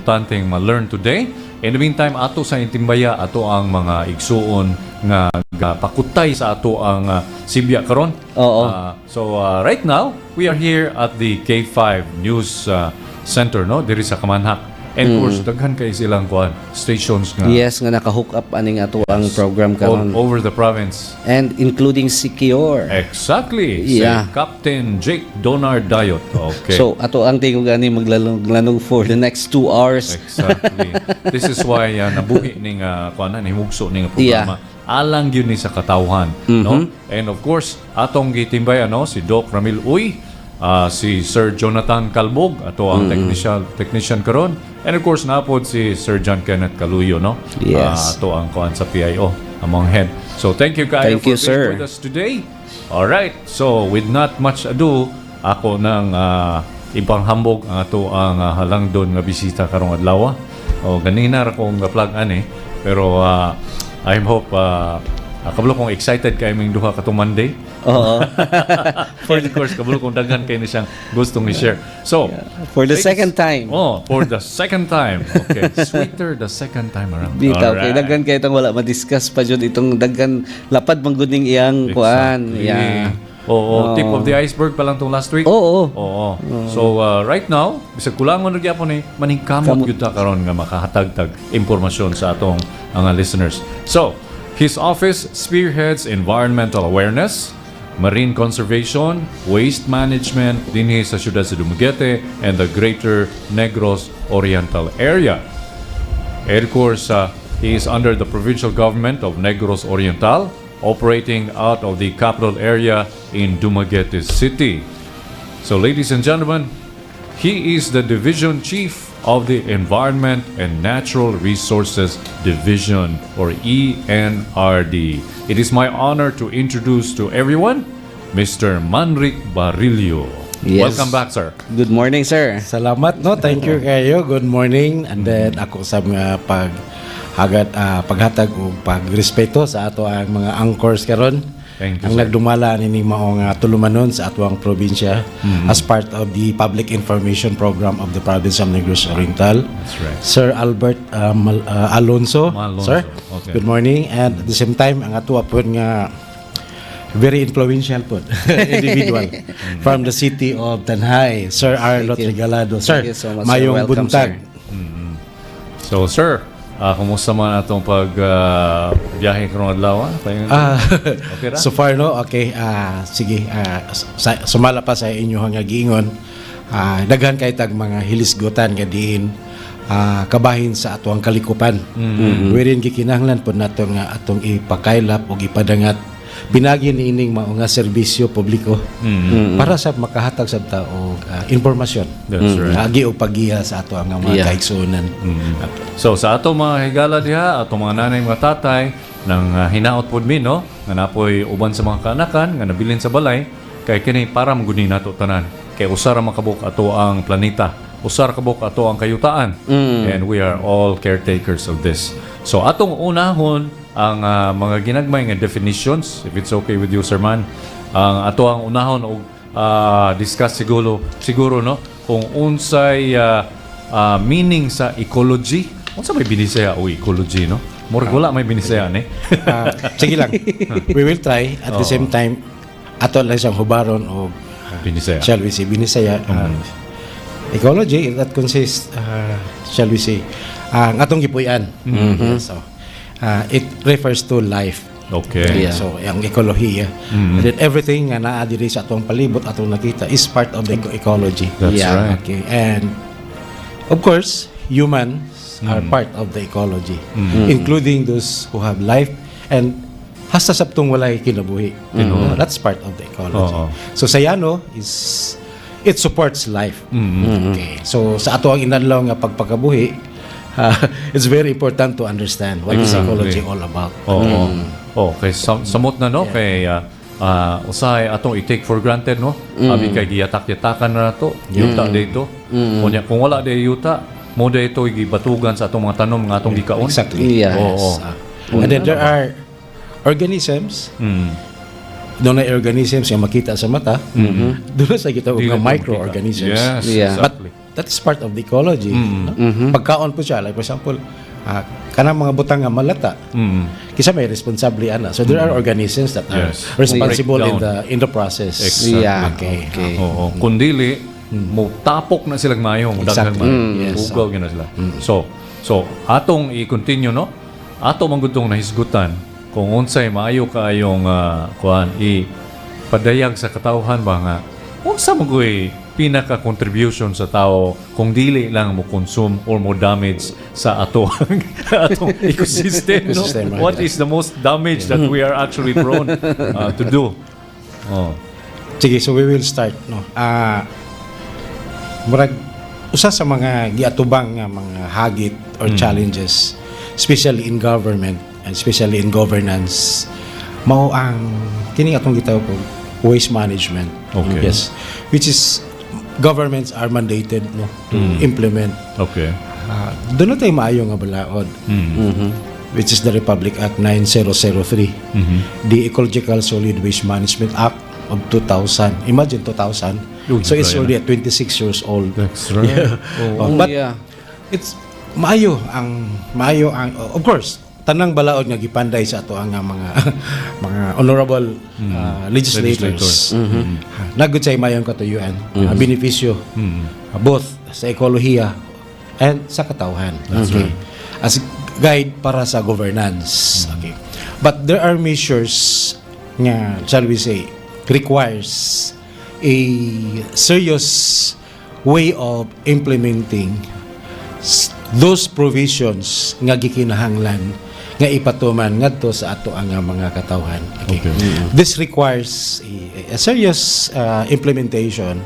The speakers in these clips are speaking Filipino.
importanteng ma-learn today. In the meantime, ato sa intimbaya, ato ang mga igsuon nga pakutay sa ato ang Sibya karon. Oo. So right now, we are here at the K5 News Center, no? Diri sa Kamanhak. And of course, daghan kay silang stations nga. Yes, nga naka-hook up aning ato ang program karon. All over the province. And including Secure. Exactly. Yeah. Si Captain Jake Donard Dayot. Okay. So, ato ang tingog gani maglanog for the next 2 hours. Exactly. This is why nabuhi ning himugso ning programa. Alang yun ni sa katawhan, no? And of course, atong gitimbay si Doc Ramil Uy, si Sir Jonathan Kalbog, ato ang technician karon. And of course, napod si Sir John Kenneth Caluyo, no? Yes. Ato ang kuan sa PIO, among head. So thank you kayo Thank for you, being sir. with us today. All right. So with not much ado, ako nang ipanghambog ang ato ang halangdon nga bisita karong adlaw. O ganina ra kong plug ani, pero I hope kabalo kong excited kay ming duha katong Monday. Oo. For of course, kabalo kong daghan kay ni siyang gustong i-share. So, For the second time. Oh, for the second time. Okay. Sweeter the second time around. Bitaw kay Alright. daghan kay itong wala ma-discuss pa jud itong daghan lapad man gud ning iyang kuan. Exactly. Yeah. Oo, tip of the iceberg pa lang tong last week. Oo. Oo. So, right now, bisag kulangon na gyapon ni maningkamot gyud ta karon nga makahatag-tag impormasyon sa atong mga listeners. So, his office spearheads environmental awareness, marine conservation, waste management dinhi sa siyudad sa Dumaguete and the greater Negros Oriental area. And of course, he is under the provincial government of Negros Oriental, operating out of the capital area in Dumaguete City. So ladies and gentlemen, he is the Division Chief of the Environment and Natural Resources Division, or ENRD. It is my honor to introduce to everyone Mr. Manric Barillo. Yes. Welcome back, sir. Good morning, sir. Salamat, no? Thank you kayo. Good morning. And then ako sa mga paghatag o pagrespeto sa ato ang mga anchors karon. Thank you, Ang sir. nagdumala nini maong tulumanon sa ato ang probinsya as part of the public information program of the province of Negros Oriental. That's right. Sir Albert Alonso, Alonso. sir. Okay. Good morning. And at the same time, ang ato po nga very influential po individual from the city of Tanhay, Sir Arlot you. Regalado. Sir, Thank you so much, sir. mayong Welcome, buntag. sir. So, sir, kumusta man atong biyahe karong adlaw? Okay ra? So far, no? Okay. Sige. Sumala pa sa inyo nga giingon. Daghan kay tag mga hilisgutan nga diin kabahin sa atong kalikupan. Wherein gikinahanglan po nato nga atong ipakaylap o ipadangat pinagi niining mao nga serbisyo publiko para sa makahatag sa tao impormasyon. That's right. Agi o pagiya sa ato ang mga kaigsuonan. So sa ato mga higala diha, ato mga nanay mga tatay nang hinaot pod mi, no, nga napoy uban sa mga kaanakan nga nabilin sa balay kay kini para maguni nato tanan. Kay usara makabuk ato ang planeta, usara kabuk ato ang kayutaan, and we are all caretakers of this. So atong unahon ang mga ginagmay nga definitions, if it's okay with you, Sir Man. Ang ato ang unahon og discuss siguro no kung unsay meaning sa ecology. Unsa may binisaya o ecology, no? Murag wala may binisaya ni. Sige lang. We will try at the same time ato lang siyang hubaron o Binisaya. shall we say binisaya ecology that consists shall we say ang atong gipuy-an. So it refers to life. Okay. Yeah. So ang ekolohiya and then everything nga naa diri sa atong palibot atong nakita is part of the ecology. That's Yeah. right. Okay, and of course humans are part of the ecology, including those who have life and hasta sabtong walay kinabuhi. That's part of the ecology. Oo. So sayano is it supports life. Okay. So sa ato ang inadlaw nga pagpakabuhi, it's very important to understand what is ecology all about. Oo. Okay, samot na no kay usahay atong i-take for granted, no? Abi kay giyatak-yatakan na to, yuta dito. Kunya kung wala day yuta, mo dito gibatugan sa atong mga tanom nga atong gikaon. Exactly. Yes. Oo. And then there are organisms. Doon na organisms yung makita sa mata. Doon na sa kita mga microorganisms. Yes, Yeah. But exactly. that is part of the ecology. No? Pagkaon po siya, like for example, kanang mga butang nga malata. Kisa may responsable ana. So there are organisms that are Yes. responsible Breakdown. in the process. Exactly. Yeah, Okay. okay. Oo. Kung dili, mo tapok na silang mayo, mo daghang Exactly. mayo. Yes. Ugaw gyud na sila. So atong i-continue no. Ato man gud tong nahisgutan kung unsay maayo kaayong kuan padayag sa katawhan ba nga unsa man gyud pinaka contribution sa tao kung dili lang mo consume or mo damage sa atong ecosystem, no? Ecosystem, right. What is the most damage that we are actually prone to do? Oh. Sige, so we will start, no. Murag usa sa mga giatubang nga mga hagit or challenges, especially in government and especially in governance, mao ang kini atong gitawag ko waste management. Okay. Yes. Which is governments are mandated, no, to implement. Okay. Doon na tayo maayo nga balaod. Which is the Republic Act 9003. The Ecological Solid Waste Management Act of 2000. Imagine 2000. So it's already at 26 years old. That's right. Yeah. But it's maayo ang of course tanang balaod nga gipanday sa ato ang mga honorable legislators. Nagud say mayon katuyuan benepisyo both sa ekolohiya and sa katawhan. Okay. As guide para sa governance. Okay. But there are measures nga shall we say requires a serious way of implementing those provisions nga gikinahanglan nga ipatuman ngadto sa ato ang mga katawhan. Okay. This requires a serious implementation.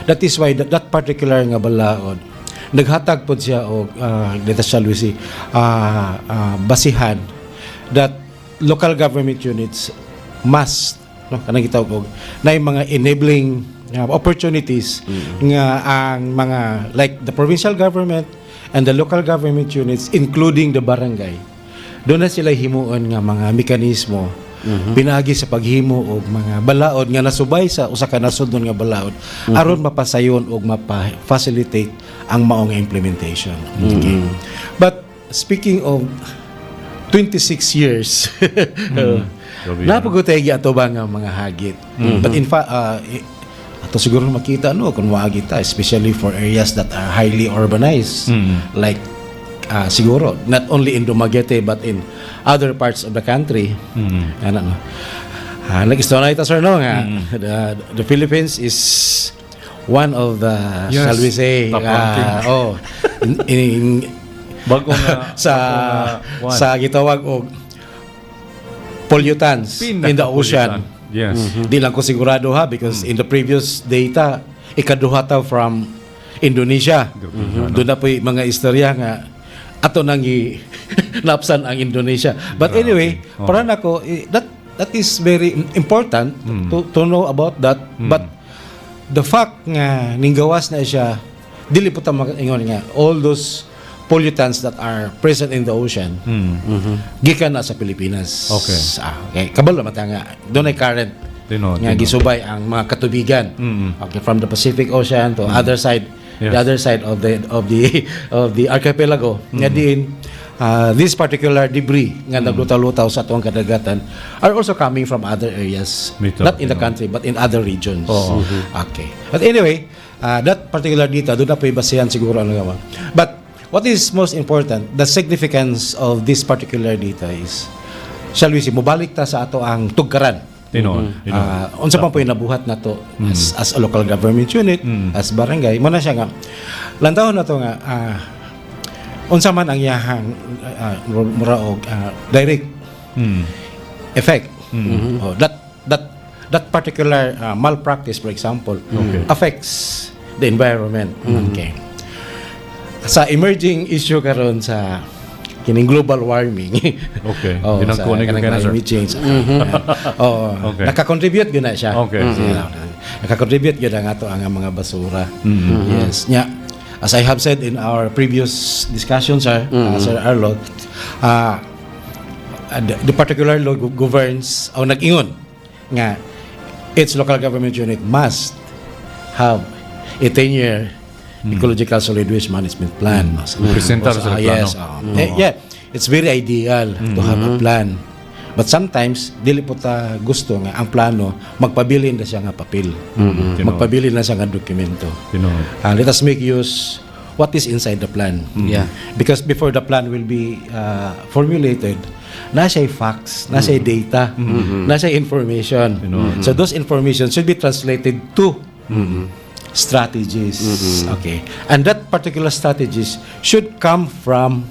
That is why that particular nga balaod naghatag pod siya og let us shall we say basihan that local government units must, no, kanang gitawag og nay mga enabling opportunities nga ang mga like the provincial government and the local government units including the barangay, doon na sila himuon nga mga mekanismo pinagi sa paghimo og mga balaod nga nasubay sa usa ka nasudnon nga balaod aron mapasayon og mapa-facilitate ang maong implementation. Okay. But speaking of 26 years napagutay ato ba nga mga hagit. But in fact ato siguro makita no kung waagi ta, especially for areas that are highly urbanized like siguro not only in Dumaguete but in other parts of the country. Nag-istorya ita sir no nga the Philippines is one of the Yes, shall we say top ranking. in Bago nga sa gitawag og pollutants in the ocean. Yes. Di lang ko sigurado ha because in the previous data ikaduha ta from Indonesia. Doon na po mga istorya nga ato nang napsan ang Indonesia. But anyway, para nako that is very important to know about that. But the fact nga ninggawas na siya dili po ta ingon nga all those pollutants that are present in the ocean gikan na sa Pilipinas. Okay. Okay. Kabalo mata nga doon ay current nga gisubay ang mga katubigan. Okay, from the Pacific Ocean to other side, the other side of the archipelago. Nga diin this particular debris nga naglutaw-lutaw sa atong kadagatan are also coming from other areas, not in the country but in other regions. Okay. But anyway, that particular data doon na po ibasihan siguro ano nga. But what is most important, the significance of this particular data is, shall we say, mubalik ta sa ato ang tugkaran. Unsa pa po yung nabuhat na to as a local government unit, as barangay. Muna siya nga, lantahon na to nga, unsa man ang iyahang muraog direct effect. That particular malpractice, for example, affects the environment. Okay. Sa emerging issue karon sa kining global warming. Okay. Sa climate change. Naka-contribute gyud na siya. Okay. Naka-contribute gyud ang ato ang mga basura. Yes. Nya, as I have said in our previous discussions, Sir Arlo, the particular law governs o nag-ingon nga its local government unit must have a 10-year ecological solid waste management plan. Presentar sa plano. Yes, yeah, it's very ideal to have a plan. But sometimes dili po ta gusto nga ang plano magpabilin na siya nga papel. Magpabilin na siya nga dokumento. Let us make use what is inside the plan. Yeah. Because before the plan will be formulated, nasa facts, nasa data, nasa information. So those information should be translated to strategies. Okay. And that particular strategies should come from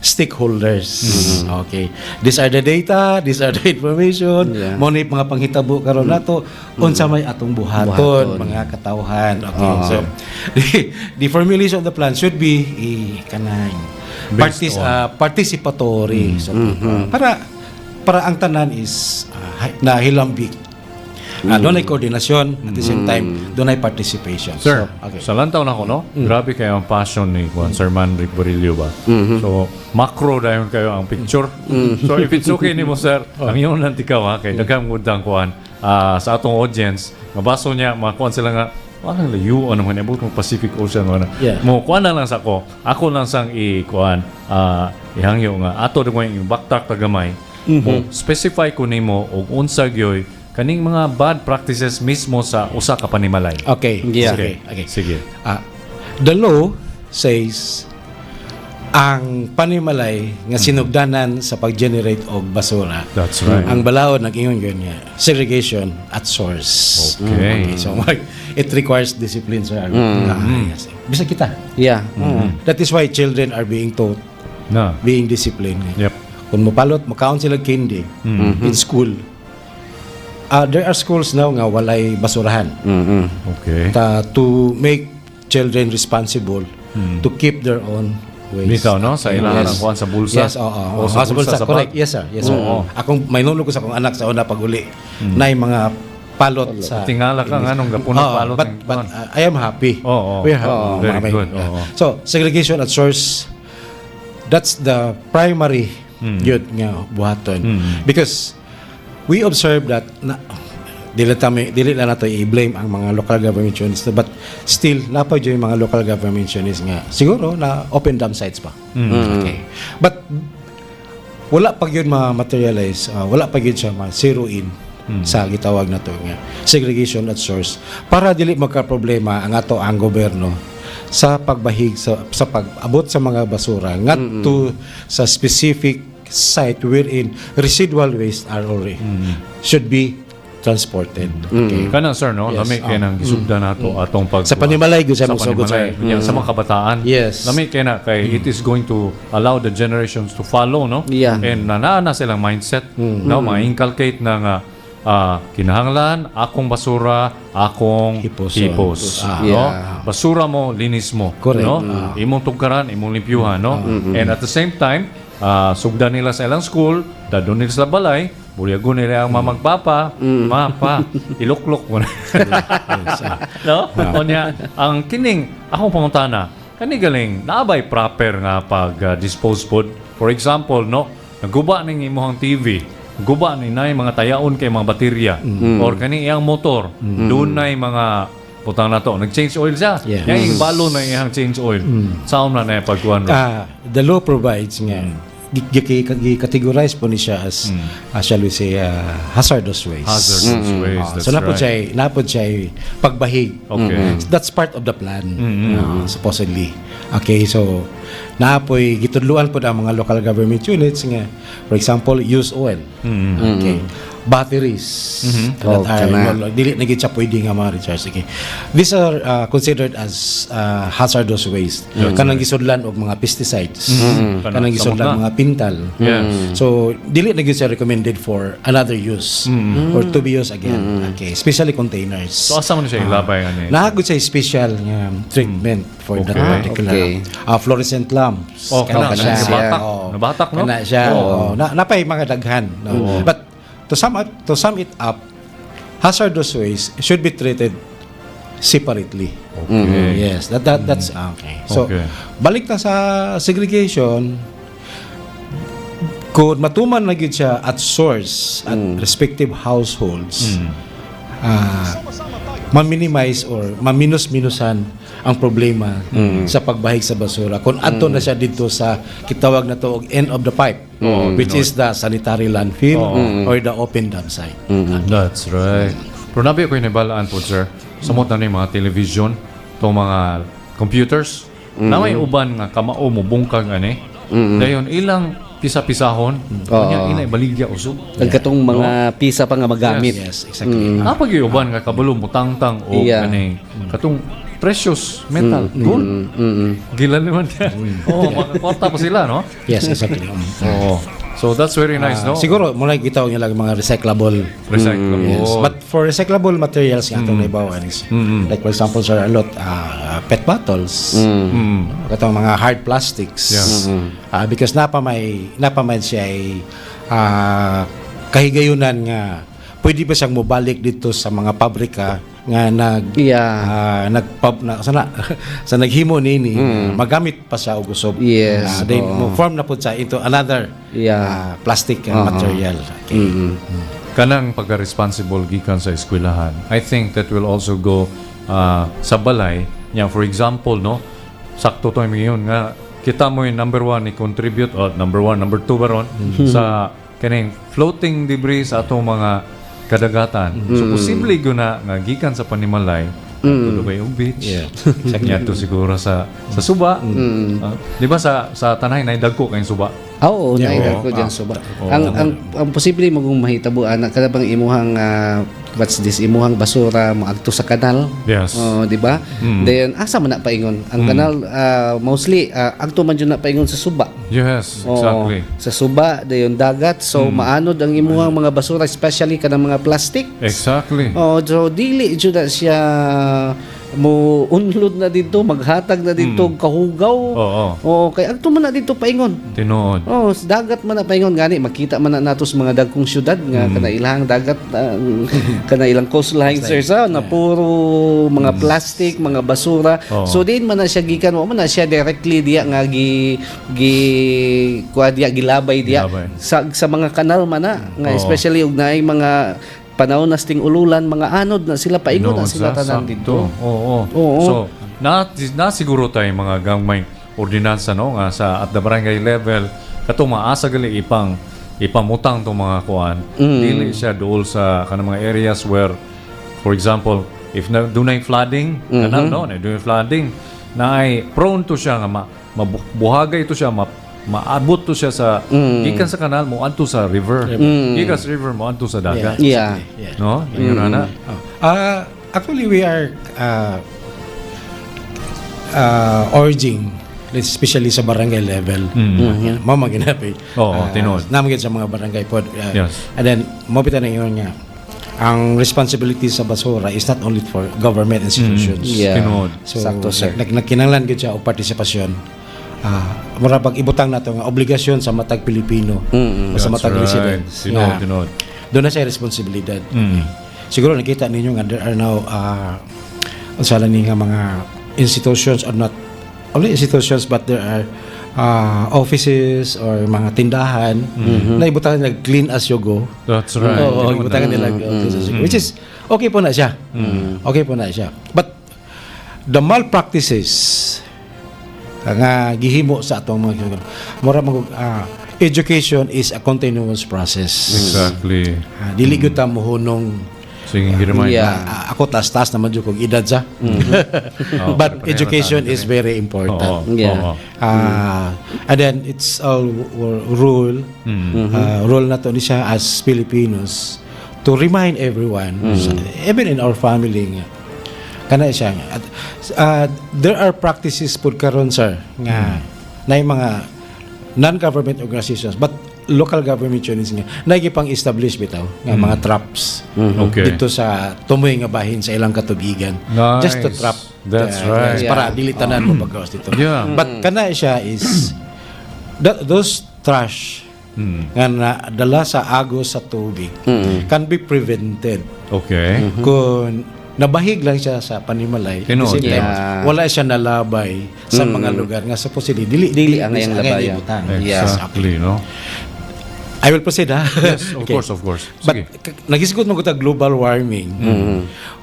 stakeholders. Okay. These are the data, these are the information, mo ni mga panghitabo karon nato unsa may atong buhaton, mga katawhan. Okay. So the formulation of the plan should be kanang participatory. So, para ang tanan is nahilambik. Doon ay koordinasyon, at the same time, doon ay participation. Sir, So, okay. sa lantaw na ko, no? Grabe kayo ang passion ni Sir Man Rick Borillo ba? So, macro dahil kayo ang picture. So, if it's okay ni mo, sir, ang iyong nantikaw, ha? Kaya daghang mudang kuhan sa atong audience, mabaso niya, makuhan sila nga, walang layo, ano man, abot mong Pacific Ocean, ano. Mo, kuhan na lang sa ako lang sang ikuhan, ihangyo nga, ato na yung backtrack tagamay, mo, specify ko nimo og unsa gyoy kaning mga bad practices mismo sa usa ka panimalay. Okay. Yeah. Okay. Sige. The law says ang panimalay nga sinugdanan sa pag-generate og basura. That's right. Ang balaod nag-ingon yun nga segregation at source. Okay. So it requires discipline, sir. Yes. Bisa kita. Yeah. That is why children are being taught, being disciplined. Yep. Kung mapalot, makaon sila candy in school. There are schools now nga walay basurahan. Okay. To make children responsible to keep their own waste. Bitaw, no? Sa ilangan ang kuhan sa bulsa. Yes, O sa bulsa sa correct. bag. Yes, sir. Yes, sir. Akong may nulog ko sa akong anak sa una pag-uli na yung mga palot sa... Tingala ka nga nung gapunang palot. But I am happy. We are happy. Very good. So, segregation at source, that's the primary yun nga buhaton. Because we observe that dili na nato i-blame ang mga local government units, but still napay yung mga local government units nga siguro na open dam sites pa. Okay. But wala pa gyud ma-materialize, wala pa gyud siya ma-zero in sa gitawag na to nga segregation at source para dili magka-problema ang ato ang gobyerno sa pagbahig sa pag-abot sa mga basura ngadto sa specific site wherein residual waste are already should be transported. Okay. Kana, sir, no? Lami kaya nang gisugda nato atong pag... Sa panimalay, sa mga sa mga kabataan. Yes. Lami kaya na kay it is going to allow the generations to follow, no? Yeah. And na silang mindset, no? Ma-inculcate na nga kinahanglan, akong basura, akong hipos. No? Basura mo, linis mo. Correct. No? Imong tugkaran, imong limpyuhan, no? And at the same time, sugdan nila sa ilang school, dadon nila sa balay, bulyagon nila ang mamagpapa, mapa, iluklok mo na. No? Onya, ang kining, akong pangutana, kanigaling, naabay proper nga pag-dispose pod. For example, no? Naguba ning imong TV, guba ni nay mga tayaon kay mga baterya, or kani iyang motor, doon nay mga putang na to, nag-change oil siya. Yes. Yung balo na iyang change oil. Saan na pagkuhan? The law provides nga gi-categorize po ni siya as shall we say hazardous waste. Hazardous waste. That's So napod siya pagbahig. Okay. That's part of the plan. Supposedly. Okay, so naapoy gitudluan po ang mga local government units nga for example use oil. Okay. Batteries that are dili na gid siya pwede nga ma-recharge. Okay. These are considered as hazardous waste. Kanang gisudlan og mga pesticides. Kanang gisudlan mga pintal. So dili na gid siya recommended for another use or to be used again. Okay, especially containers. So asa man siya ilabay ani? Nahagod siya special nga treatment for that particular fluorescent lamps. Kana siya. Nabatak, no? Kana siya. Napay mga daghan. But to sum it up, hazardous waste should be treated separately. Okay. Yes, that's okay. So, balik na sa segregation, kung matuman na gyud siya at source at respective households, ma-minimize or maminus-minusan ang problema sa pagbahig sa basura. Kung adto na siya dito sa kitawag na to og end of the pipe, which is the sanitary landfill or the open dump site. That's right. Pero nabi ko inibalaan po, sir. Samot na yung mga television, itong mga computers, na may uban nga kamao mo bungkag ani. Dayon ilang pisa-pisahon, kanya inay baligya usog. Nagkatong mga pisa pa nga magamit. Yes, exactly. Napag-iuban nga kabalo mo tangtang o kani katong precious metal, gold. Gila naman yan. Makakwarta pa sila, no? Yes, exactly. So that's very nice, no? Siguro muna kita nila mga recyclable. Recyclable. Yes. But for recyclable materials nga itong naibawan is like for example sir, a lot PET bottles, katong mga hard plastics. Yes. Because napamay siya ay kahigayunan nga pwede ba siyang mobalik dito sa mga pabrika nga sa naghimo nini magamit pa siya og usab. Yes. Then mo form na pud siya into another plastic material. Okay. Kanang pagka-responsible gikan sa eskwelahan, I think that will also go sa balay. Nya for example, no, sakto to ngayon nga kita mo yung number 1 ni contribute o number 1, number 2 baron sa kaning floating debris sa atong mga kadagatan. So posible guna nga gikan sa panimalay tulubay og beach. Yeah. to siguro sa suba. Di ba sa tanay na dagko kay suba? Oo, naidagko diyan suba. Ang posible magong mahitabo ana kada bang imuhang imuhang basura moadto sa kanal. Yes. Di ba? Then asa man na paingon? Ang kanal mostly adto man jud na paingon sa suba. Yes, exactly. Sa suba dayon dagat, so maanod ang imuhang mga basura, especially kanang mga plastic. Exactly. So dili jud na siya mo unlod na dito, maghatag na dito kahugaw. Kay adto man na dito paingon. Tinuod. Sa dagat man na paingon gani makita man na nato sa mga dagkong syudad nga kanailang dagat kanailang coastline sir na puro mga plastic, mga basura. So din man na siya gikan mo man na siya directly diya nga gilabay diya sa mga kanal man na nga especially og naay mga panahon na sting ululan, mga anod na sila paingon na sila tanan dito. So na siguro tayo mga gangmay ordinansa no nga sa at the barangay level kato maasa gali ipamutang tong mga kuan. Dili siya dool sa kanang mga areas where for example if dunay flooding kanang no na dunay flooding na ay prone to siya nga mabuhagay ito siya maabot to siya sa gikan sa kanal mo adto sa river. Gikan sa river mo adto sa dagat. No? Yun na. Actually we are urging especially sa barangay level. Mao maginapi. Tinuod. Namagid sa mga barangay pod. Yes. And then mobita na yun nga. Ang responsibility sa basura is not only for government institutions. Tinuod. So sakto sir. Nagkinahanglan gid siya og partisipasyon. Mura pag ibutang nato nga obligasyon sa matag Pilipino o sa matag residents. Tinuod. Doon na siya responsibilidad. Siguro nakita ninyo nga there are now unsala ni nga mga institutions, or not only institutions but there are offices or mga tindahan na ibutangan nila clean as you go. That's right. Ibutangan nila which is okay po na siya. Okay po na siya. But the malpractices nga gihimo sa atong mga education is a continuous process. Exactly. Dili gyud ta mohunong singing hirmay. Ako tas naman jud kog edad sa. But education is very important. And then it's all rule na to ni siya as Filipinos to remind everyone, even in our family kana siya there are practices pud karon sir nga nay mga non-government organizations but local government units nga nagipang establish bitaw nga mga traps dito sa tumoy nga bahin sa ilang katubigan. Just to trap. That's right. Para dili tanan mo paggawas dito. But kana siya is those trash nga nadala sa agos sa tubig can be prevented. Kung nabahig lang siya sa panimalay. Wala siya nalabay sa mga lugar nga supposedly dili ang labay. Exactly, no? I will proceed, ha? Yes, of Okay. course. But Sige. nagisgot mo ko ta global warming.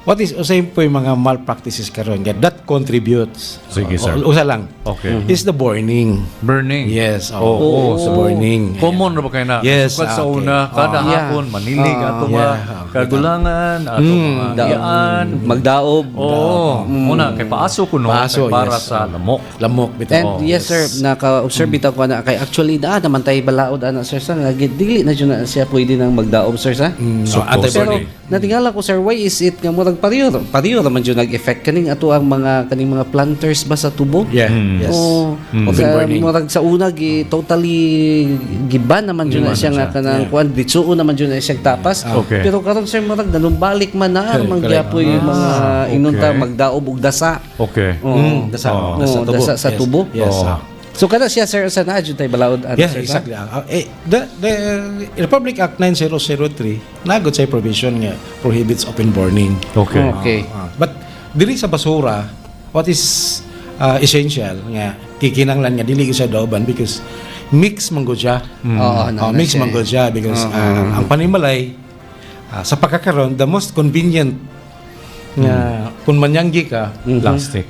What is usay po yung mga malpractices karon that contributes. Sige, sir. Usa lang. Okay. Is the burning. Burning. Yes. Oo, sa burning. Common ra ba kayo na? Yes, Sukad sa okay. una, kada Yeah. hapon, manilig, ato yeah. mga kagulangan, ato mga iyaan. Magdaob. Oo. Una, kay paaso ko no, Paaso, kay para yes. sa lamok. Lamok bitaw. And yes sir, naka-observe bitaw ko na kay actually naman tay balaod ana sir sa nga dili na jud na siya pwede nang magdaob sir sa. So, Pero burning. natingala ko sir, why is it nga murag pariyo naman jud nag-effect kaning ato ang mga planters ba sa tubo? Yeah. Yes. Oo. Open Sa burning. murag sa una totally giban naman jud na siya nga kanang kuan ditsuo naman jud na siya tapas. Okay. Pero karon sir murag nanumbalik man na Correct. mangyapoy yung mga okay. inunta magdaob og dasa. Okay. Dasa, Oo, dasa tubo. dasa sa Yes. tubo. Yes. Oo. So kada siya sir sa na jud tay balaod ano, Yes, sir, sa? exactly. The Republic Act 9003 nagod sa provision nga prohibits open burning. Okay. Okay. But dili sa basura, what is essential nga kikinanglan nga dili sa daoban because mix man gud siya. Oo, Mix man gud siya because ang panimalay sa pagkakaroon the most convenient nga kung manyanggi ka Plastic.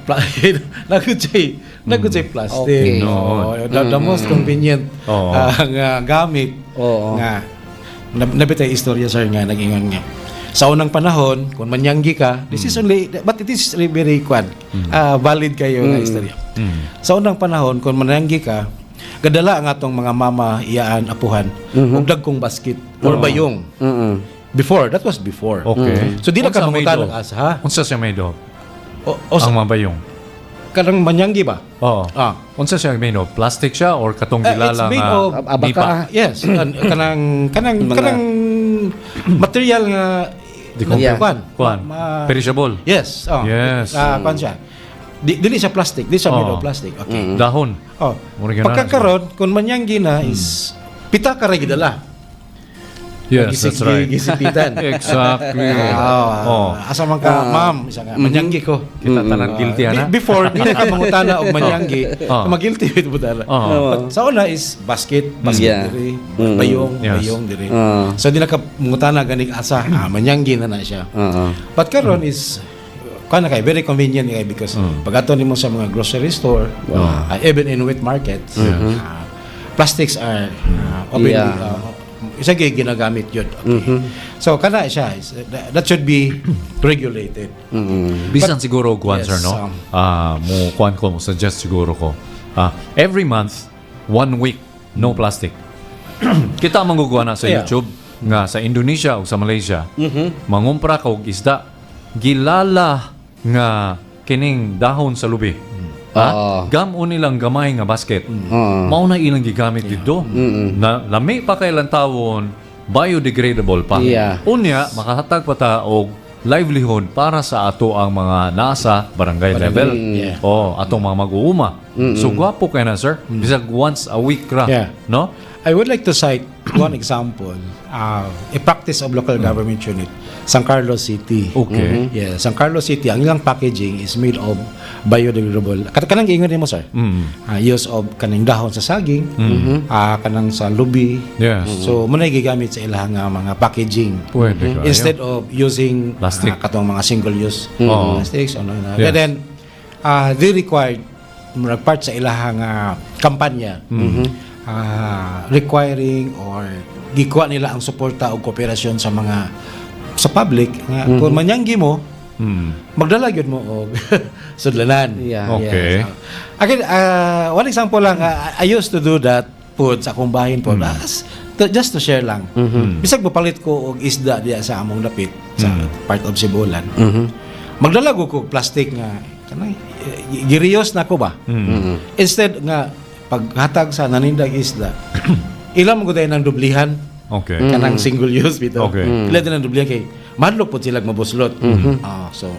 nagud say plastic. Okay. No. The most convenient Oo. nga gamit Oo. nga nabitay istorya sir nga nagingon nga sa unang panahon kung manyanggi ka this is only but it is very valid kayo nga istorya. Sa unang panahon kung manyanggi ka gadala ang atong mga mama iyaan apuhan og dagkong basket or bayong. Before, that was before. Okay. So di na ka Unsa may mangutan do? as ha? Unsa siya may do? O Ang mabayong. kanang manyanggi ba? Oo. Ah. Unsa siya may do? Plastic siya or katong It's gilala made nga of nipa? yes, kanang material nga Yeah. Kuan. Perishable. Yes. Yes. Kuan siya. Dili siya plastic, dili siya made of plastic. Okay. Dahon. Oh. Mura ganun. Pagkakaroon kung manyanggi na is pita ka ra gidala. Yes, that's right. Gisipitan. Exactly. Oh. Asa man ka, ma'am, isa ka, manyanggi ko. Kita tanan guilty ana. Before, di na ka mangutana og manyanggi, mag-guilty with budala. But sa una is basket Yeah. diri, bayong, Yes. bayong diri. So di na ka mangutana ganig asa, manyanggi na na siya. But karon is kana kay very convenient kay because pag ato nimo sa mga grocery store, even in wet markets, plastics are openly isa gyud ginagamit yun. Okay. So kana siya that should be regulated. Bisan siguro kuan Yes, sir no. Mo kuan ko mo suggest siguro ko. Every month, 1 week no plastic. Kita manguguan na sa Yeah. YouTube nga sa Indonesia o sa Malaysia. Mangumpra ka og isda gilala nga kining dahon sa lubi. Gam nilang gamay nga basket. Mao na ilang gigamit dito. Na lami pa kay lantawon, biodegradable pa. Yeah. Unya makahatag pa ta og livelihood para sa ato ang mga nasa barangay level. Yeah. Atong mga mag-uuma. So gwapo kay na sir. Bisag once a week ra, Yeah. no? I would like to cite one example, a practice of local government unit, San Carlos City. Okay. Yeah, San Carlos City, ang ilang packaging is made of biodegradable. Kanang giingon mo sir. Use of kanang dahon sa saging, kanang sa lubi. Yes. So muna gigamit sa ilang mga packaging. Pwede kayo. Instead of using Plastic. katong mga single use plastics ano. Yes. And then they required part sa ilang kampanya. Requiring or gikuha nila ang suporta o kooperasyon sa public nga kung manyanggi mo magdala gyud mo og sudlanan. Yeah. Okay. Again, one example lang, I used to do that food sa akong bahin po. Just to share lang. Bisag mapalit ko og isda diya sa among dapit sa part of Sibulan. Magdala ko plastic nga kanay girios na ko ba. Instead nga paghatag sa nanindag isda, ilang mo tayo ng dublihan. Okay. Kanang single use bito. Okay. Ilan din ang dublihan kay madlok po sila mabuslot. So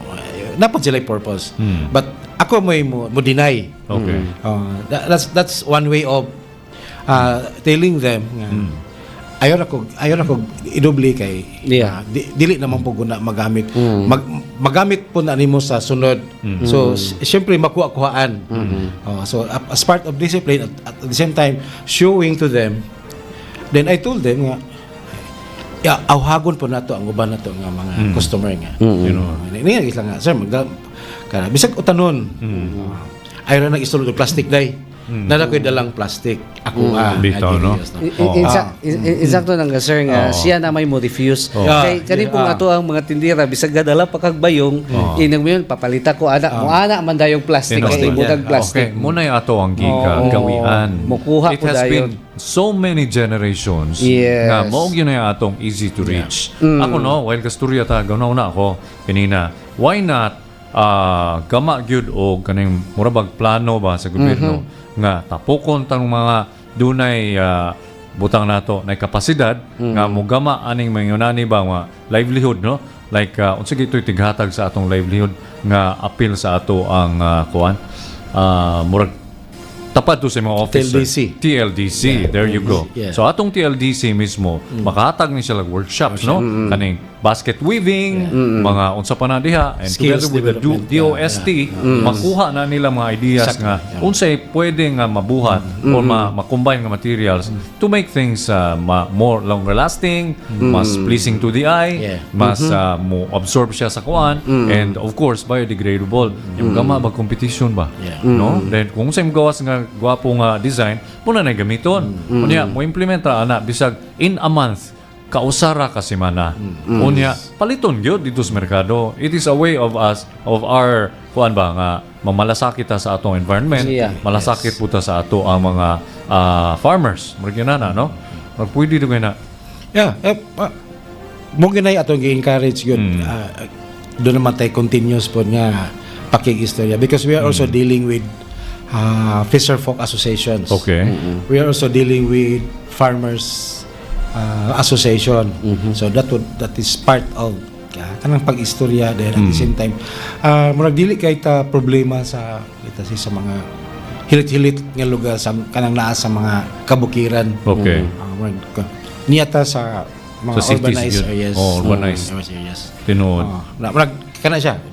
napod sila purpose. But ako mo deny. Okay. That's one way of telling them nga ayon ako idubli kay Yeah. dili naman po guna magamit magamit po na nimo sa sunod. So syempre makuha-kuhaan. So as part of discipline at the same time showing to them Then I told them nga, awhagon po nato ang uban nato nga mga customer nga. You know, niya lang nga, sir, bisag utanon. Ay ra nang isulod og plastic day. Nala ko'y dalang plastic. Ako bitaw, no? Insakto nang sir nga siya na may mo refuse. Kay kani pong ato ang mga tindira bisag gadala pa kag bayong inang yun papalita ko ana man dayong plastic kay ibutang plastic. Okay, muna yung ato ang gawian. Mukuha It po has dayon. been so many generations Yes. nga maog yun na yung atong easy to reach. Ako no, while kasturya ta, ganaw na ako kanina, why not gama gyud o kaning murabag plano ba sa gobyerno nga tapokon tang mga dunay butang nato na kapasidad nga mogama aning mayunani ba nga livelihood, no, like unsa gitoy tighatag sa atong livelihood nga appeal sa ato ang kuan murag tapat to sa mga office TLDC. There you go. Yeah. So atong TLDC mismo makahatag ni sila workshops, no, kaning basket weaving, mga unsa pa na diha, and Skills together with the DOST makuha na nila mga ideas nga unsay pwede nga mabuhat or ma-combine nga materials to make things more longer lasting, mas pleasing to the eye, mas mo absorb siya sa kuan, and of course biodegradable. Yung gama ba competition ba, no, then kung sa gawas nga gwapo nga design muna na gamiton. Unya mo implementa ana bisag in a month kausara ka semana. Unya paliton gyud dito sa merkado. It is a way of us of our kuan ba nga mamalasakit ta sa atong environment, malasakit po ta sa ato ang mga farmers. Murag na no. Pwede do na. Mo ginay atong gi-encourage gyud. Doon naman tayo continuous po nga pakig-istorya because we are also dealing with fisher folk associations. Okay. We are also dealing with farmers association. So that is part of kanang pag-istorya then at the same time murag dili kay ta problema sa mga hilit-hilit nga lugar sa kanang naa sa mga kabukiran. Okay. Niyata sa mga Sa cities urbanized yun. areas. Urbanized. Areas. Tinuod. Murag kana siya.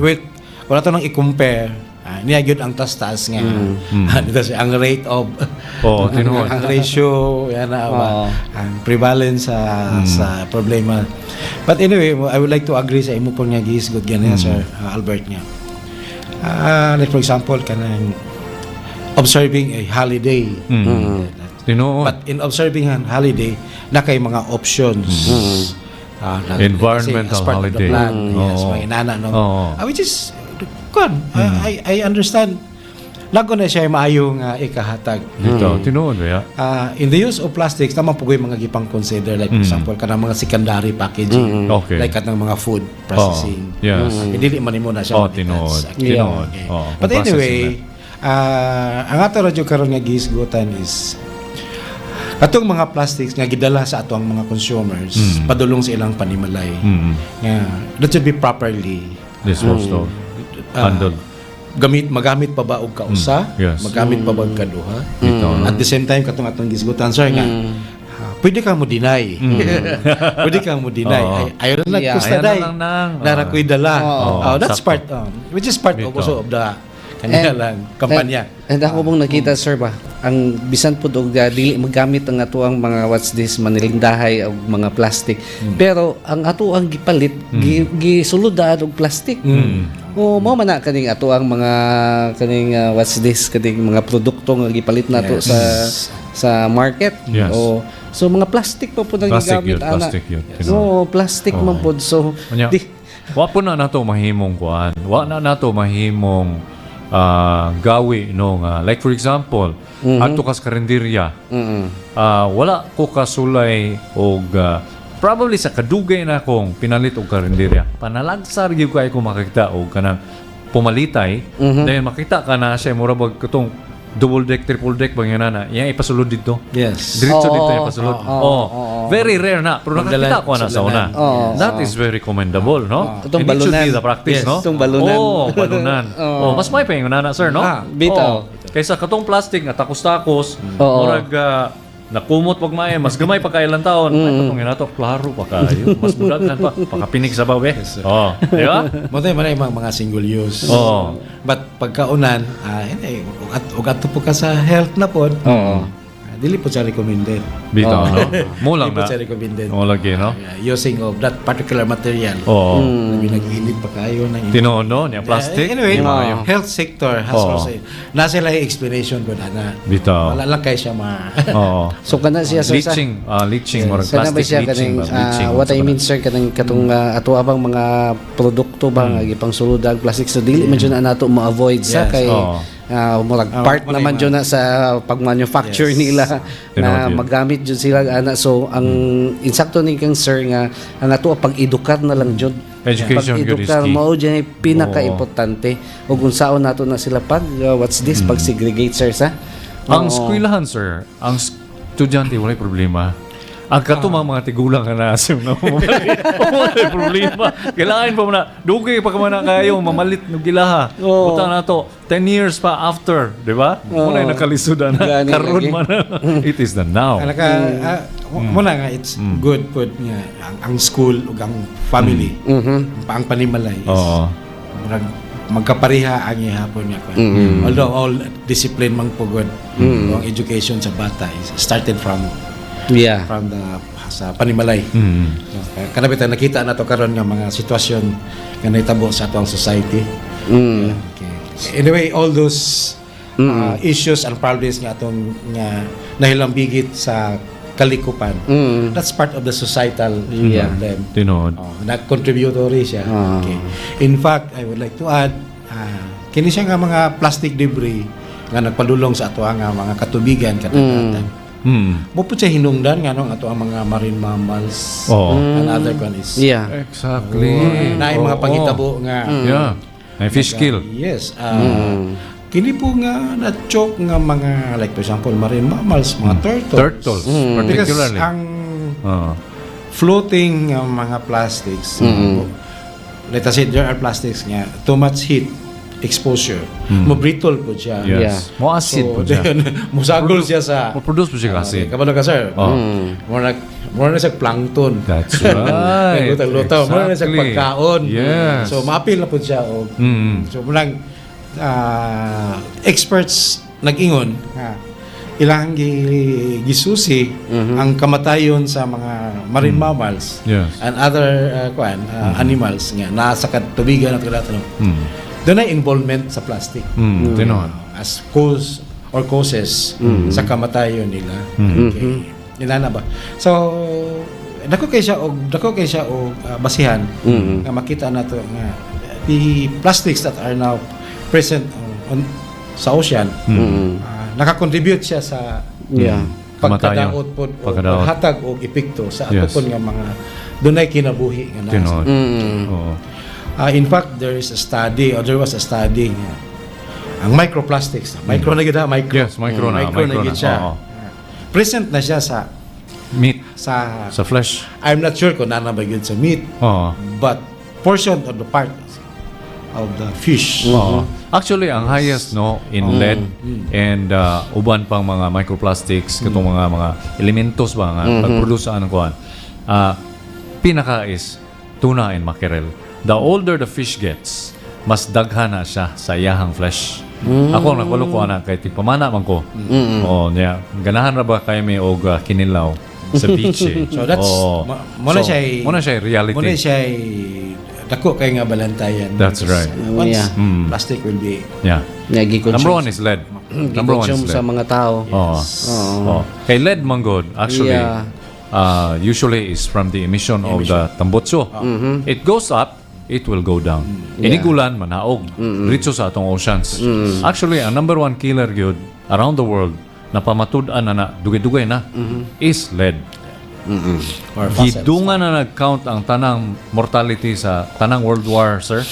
Wait, wala to nang i-compare. Niya gyud ang taas-taas nga. Dito ang rate of tinuod. ang ratio yan ang prevalence sa problema. But anyway, I would like to agree sa imo po nga gihisgot ganyan Sir Albert nga. Like for example kanang observing a holiday. Tinuod. But in observing a holiday na kay mga options. Environmental as part holiday. Of the plan, yes, mga inana, no? Which is I understand. Lago na siya maayong ikahatag. Ito, tinuod ya. In the use of plastics, naman po mga gipang consider, like for example, kanang mga secondary packaging, Okay. like kanang mga food processing. Yes. Hindi man mo na siya. Tinuod. Tinuod. Okay. But anyway, ang ato radyo karon nga gihisgutan is atong mga plastics nga gidala sa atong mga consumers padulong sa ilang panimalay. That should be properly Disposed of. Handled. Magamit pa ba og kausa? Yes. Magamit pa ba og kaduha? Ito, At the same time katong atong gisgutan sir nga pwede ka mo deny. Pwede ka mo deny. Ayaw na nagkusta Ayan day. na lang nang. Narakoy dala. That's sakto. part which is part of also of the kanilang kampanya. And ako mong nakita sir ba, ang bisan po og dili magamit ang ato ang mga what's this manilindahay og mga plastic. Pero ang ato ang gipalit gisuludad og plastic. O mao man na kaning ato ang mga kaning what's this kaning mga produkto nga gipalit nato sa market. Yes. O so mga plastic pa po nang gigamit ana. Plastic yun. So plastic man pod so Wa po na nato mahimong kuan. Wa na nato mahimong gawi no nga like for example adto kas karinderya wala ko kasulay og probably sa kadugay na akong pinalit og karinderya panalagsar gyud kay ko makita og kanang pumalitay then makita ka na siya mura bag katong double deck triple deck bang yan na yang ipasulod dito diretso dito ipasulod very rare na pero nakakita ko na sa una that is very commendable no itong and it should balunan. be the practice no itong balunan balunan mas may paingon na sir no bitaw. Kaysa katong plastic nga takos-takos murag nakumot pag may mas gamay pa kay ilang taon ay katong inato klaro pa kayo mas mudagan pa pakapinig sa bawe di ba Mo tay man mga single use. But pagkaunan ug ato po ka sa health na pod. dili po siya recommended. Bitaw, no? Mo lang Dili po na. siya recommended. Mo lagi, no? Using of that particular material. Oo. Nag-init pa kayo ng Tinoon, no? Niya plastic. Anyway, Di maayo. health sector has also nasa lang explanation ko na. Bitaw. Wala lang kayo siya Oo. So kana siya sir sa Leaching, more sana ba plastic siya leaching. kanang Bleaching. what I mean sir kanang katong ato abang mga produkto ba nga gipang suludag plastic so dili man jud na nato ma-avoid sa Yes. kay Oo. murag part wala naman yung jud na sa pag-manufacture Yes. nila na Tinood yun. magamit jud sila ana so ang insakto ni kang sir nga ang ato pag-edukar na lang jud Education good is pag-edukar key. mao dyan ay pinaka-importante ug unsaon nato na sila pag what's this pag segregate sir sa Ang Oo. eskwelahan, sir, ang estudyante, walay problema. Ang katumang mga tigulang ka na asim na walay problema. Kailangan pa mo na, dugay pa ka man na kayo, mamalit ng gilaha. Oo. Butang na to, 10 years pa after, di ba? Muna yung nakalisodan na, Gani karoon lagi. man na. It is the now. muna nga it's good po nga ang school ug ang family. Ang panimalay is Oo. magkapareha ang ihapon nga ko. Although all discipline mang pugod ang education sa bata is started from yeah the sa panimalay. Kanabitan nakita na to karon nga mga sitwasyon nga nahitabo sa atong society. Okay. Anyway, all those issues and problems nga atong nga nahilambigit sa kalikupan. That's part of the societal problem. Tinood. Nag-contributory siya. Okay. In fact, I would like to add, kini siya nga mga plastic debris nga nagpadulong sa ato nga mga katubigan katagatan. Mo po siya hinungdan nga nung ato ang mga marine mammals Oo. and other one is yeah Exactly. na mga Oo. pangitabo nga Yeah. May fish kill. yes kini po nga na-choke nga mga like for example marine mammals mga turtles because Particularly. ang Oo. floating nga mga plastics let us say there are plastics nga too much heat exposure mo brittle po siya Yes. Mo acid po siya. musagol siya sa Mo-produce po siya acid. kabalo ka sir mo na siya plankton That's right. lutaw mo na siya Exactly. pagkaon Yes. so maapil na po siya so mulang experts nag-ingon ilang gisusi ang kamatayon sa mga marine mammals Yes. and other animals nga nasa katubigan at kadatan doon ay involvement sa plastic Tinood. as cause or causes sa kamatayon nila. Okay. Inana ba? So dako kay siya og basihan nga makita nato nga the plastics that are now present sa ocean naka-contribute siya sa pagkadaot po o paghatag og epekto sa ato pon nga mga dunay kinabuhi nga nasa. Tinood. Oo. In fact, there was a study nga ang microplastics. Micro na gid micro. Yes, micro na gid siya. Oo. Present na siya sa Meat. sa Sa flesh. I'm not sure kung nana ba yun sa meat, Oo. but portion of the part of the fish. Oo. Actually, ang highest no in lead and uban pang mga microplastics katong mga elementos ba nga pag-produce sa anong kuan. Pinaka is tuna and mackerel. The older the fish gets, mas daghan na siya sa iyahang flesh. Ako nagwalo ko ana kay tipamana man ko. Oo, niya. Ganahan ra ba kay may og kinilaw sa beach eh. So that's muna siya reality. muna siya dako kay nga balantayan. That's right. Once Yeah. plastic will be Yeah. Number one is lead. Number one is gikonsume sa lead. mga tao Oh. Kay lead man god actually usually is from the emission of the tambutso. It goes up, it will go down. Inigulan manaog diretso sa atong oceans. Actually, ang number one killer gyud around the world na pamatud-an na dugay-dugay na is lead. or fossils. Gidungan na nag-count ang tanang mortality sa tanang World War, sir.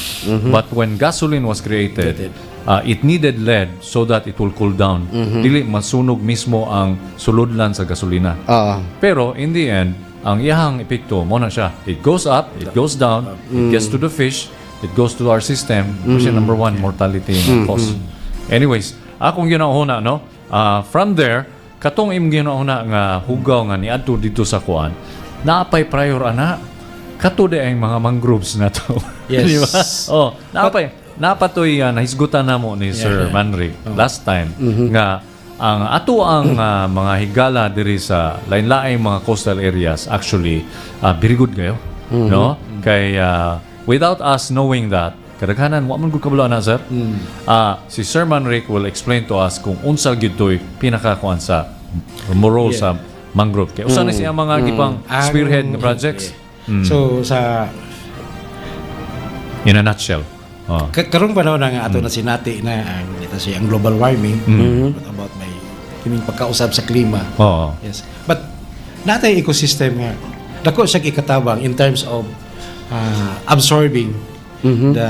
But when gasoline was created, it needed lead so that it will cool down. Dili masunog mismo ang suludlan sa gasolina. Pero in the end, ang iyahang epekto mo na siya. It goes up, it goes down, it gets to the fish, it goes to our system. Kasi number one, mortality cause. Anyways, akong ginahuna, no? From there, katong im ginahuna nga hugaw nga niadto dito sa kuan, naapay prior ana. Kato de ang mga mangroves na to. Yes. Di ba? Napatoy nahisgutan na mo ni Sir Manrig last time nga ang mga higala diri sa lain-laing mga coastal areas actually very good kayo, no? Kay without us knowing that, kadaghanan wa man gud kabalo na sir. Si Sir Manric will explain to us kung unsa gyud toy pinakakuan sa role sa mangrove. Kay usa na siya mga gipang spearhead nga projects. So sa In a nutshell. karong panahon nga ato na sinati na ang global warming, what about may kining pagkausab sa klima. Oo. Yes. But natay ecosystem nga dako siya ikatabang in terms of absorbing the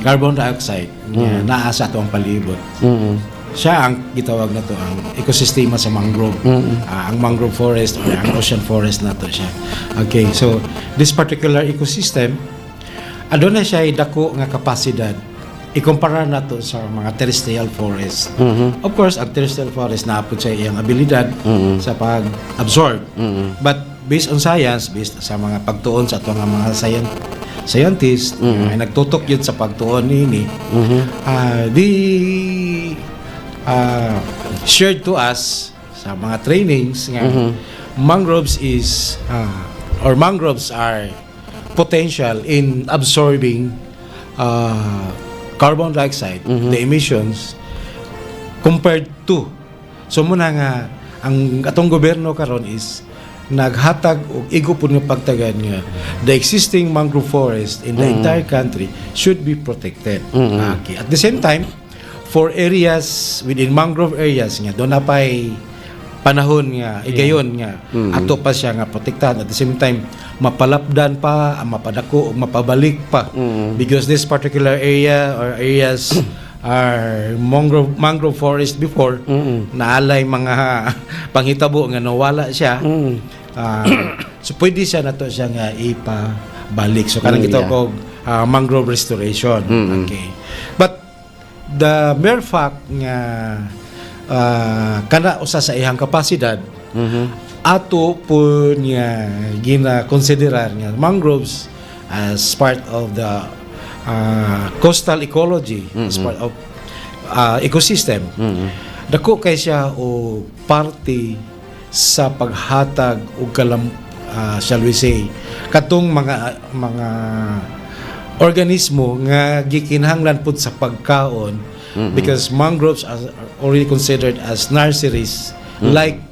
carbon dioxide nga naa sa atong palibot. Siya ang gitawag na to ang ekosistema sa mangrove. Ang mangrove forest o ang ocean forest na to siya. Okay, so this particular ecosystem aduna siya dako nga kapasidad ikumpara nato sa mga terrestrial forest. Of course, ang terrestrial forest naapod sa iyang abilidad sa pag-absorb. But based on science, based sa mga pagtuon sa ato nga mga scientists, ay nagtutok yun sa pagtuon nini, shared to us sa mga trainings nga mangroves is or mangroves are potential in absorbing carbon dioxide, the emissions compared to so muna nga ang atong gobyerno karon is naghatag og igupon nga pagtagad nga the existing mangrove forest in the entire country should be protected. Okay. At the same time, for areas within mangrove areas nga doon na pa'y panahon nga igayon nga ato pa siya nga protektahan, at the same time mapalapdan pa, mapadako, mapabalik pa, because this particular area or areas are mangrove forest before, naalay mga panghitabo nga nawala siya. So pwede siya nato siya nga ipabalik, so kanang gitawag mangrove restoration. Okay, but the mere fact nga kana usa sa iyang kapasidad, ato po niya gina-considerar nga mangroves as part of the coastal ecology, as part of ecosystem. Dako kay siya o parte sa paghatag og shall we say katong mga organismo nga gikinahanglan pud sa pagkaon, because mangroves are already considered as nurseries, like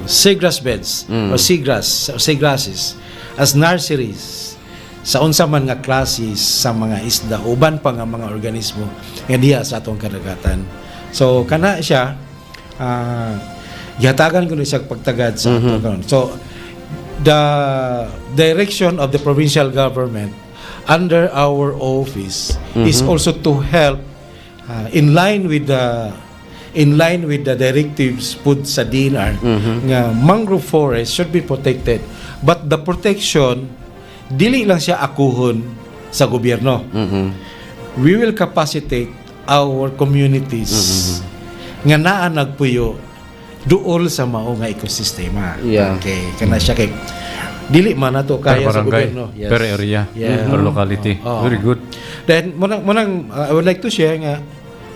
seagrass beds or seagrasses as nurseries sa unsa man nga klase sa mga isda uban pa nga mga organismo nga diha sa atong kadagatan. So kana siya gihatagan ko siya pagtagad sa atong karon. So the direction of the provincial government under our office is also to help in line with the directives put sa DNR nga mangrove forest should be protected, but the protection dili lang siya akuhon sa gobyerno. We will capacitate our communities nga naa nagpuyo duol sa mao nga ekosistema. Okay, kana siya kay dili man nato kaya sa gobyerno. Per area, per locality. Very good. Then I would like to share nga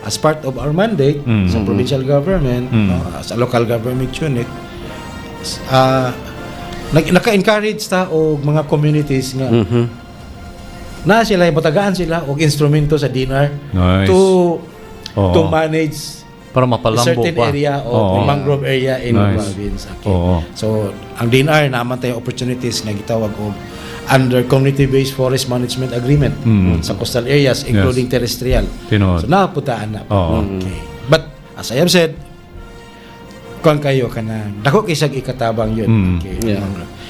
as part of our mandate sa provincial government, sa local government unit, naka-encourage ta og mga communities nga na sila batagaan sila og instrumento sa DNR to manage para mapalambo certain pa area o mangrove area in the province. Okay. So ang DNR naman tayo opportunities nga gitawag og under community-based forest management agreement sa coastal areas including terrestrial. So naputaan na. Okay. But as I have said, kung kayo kanang dako kay sag ikatabang yun. Okay.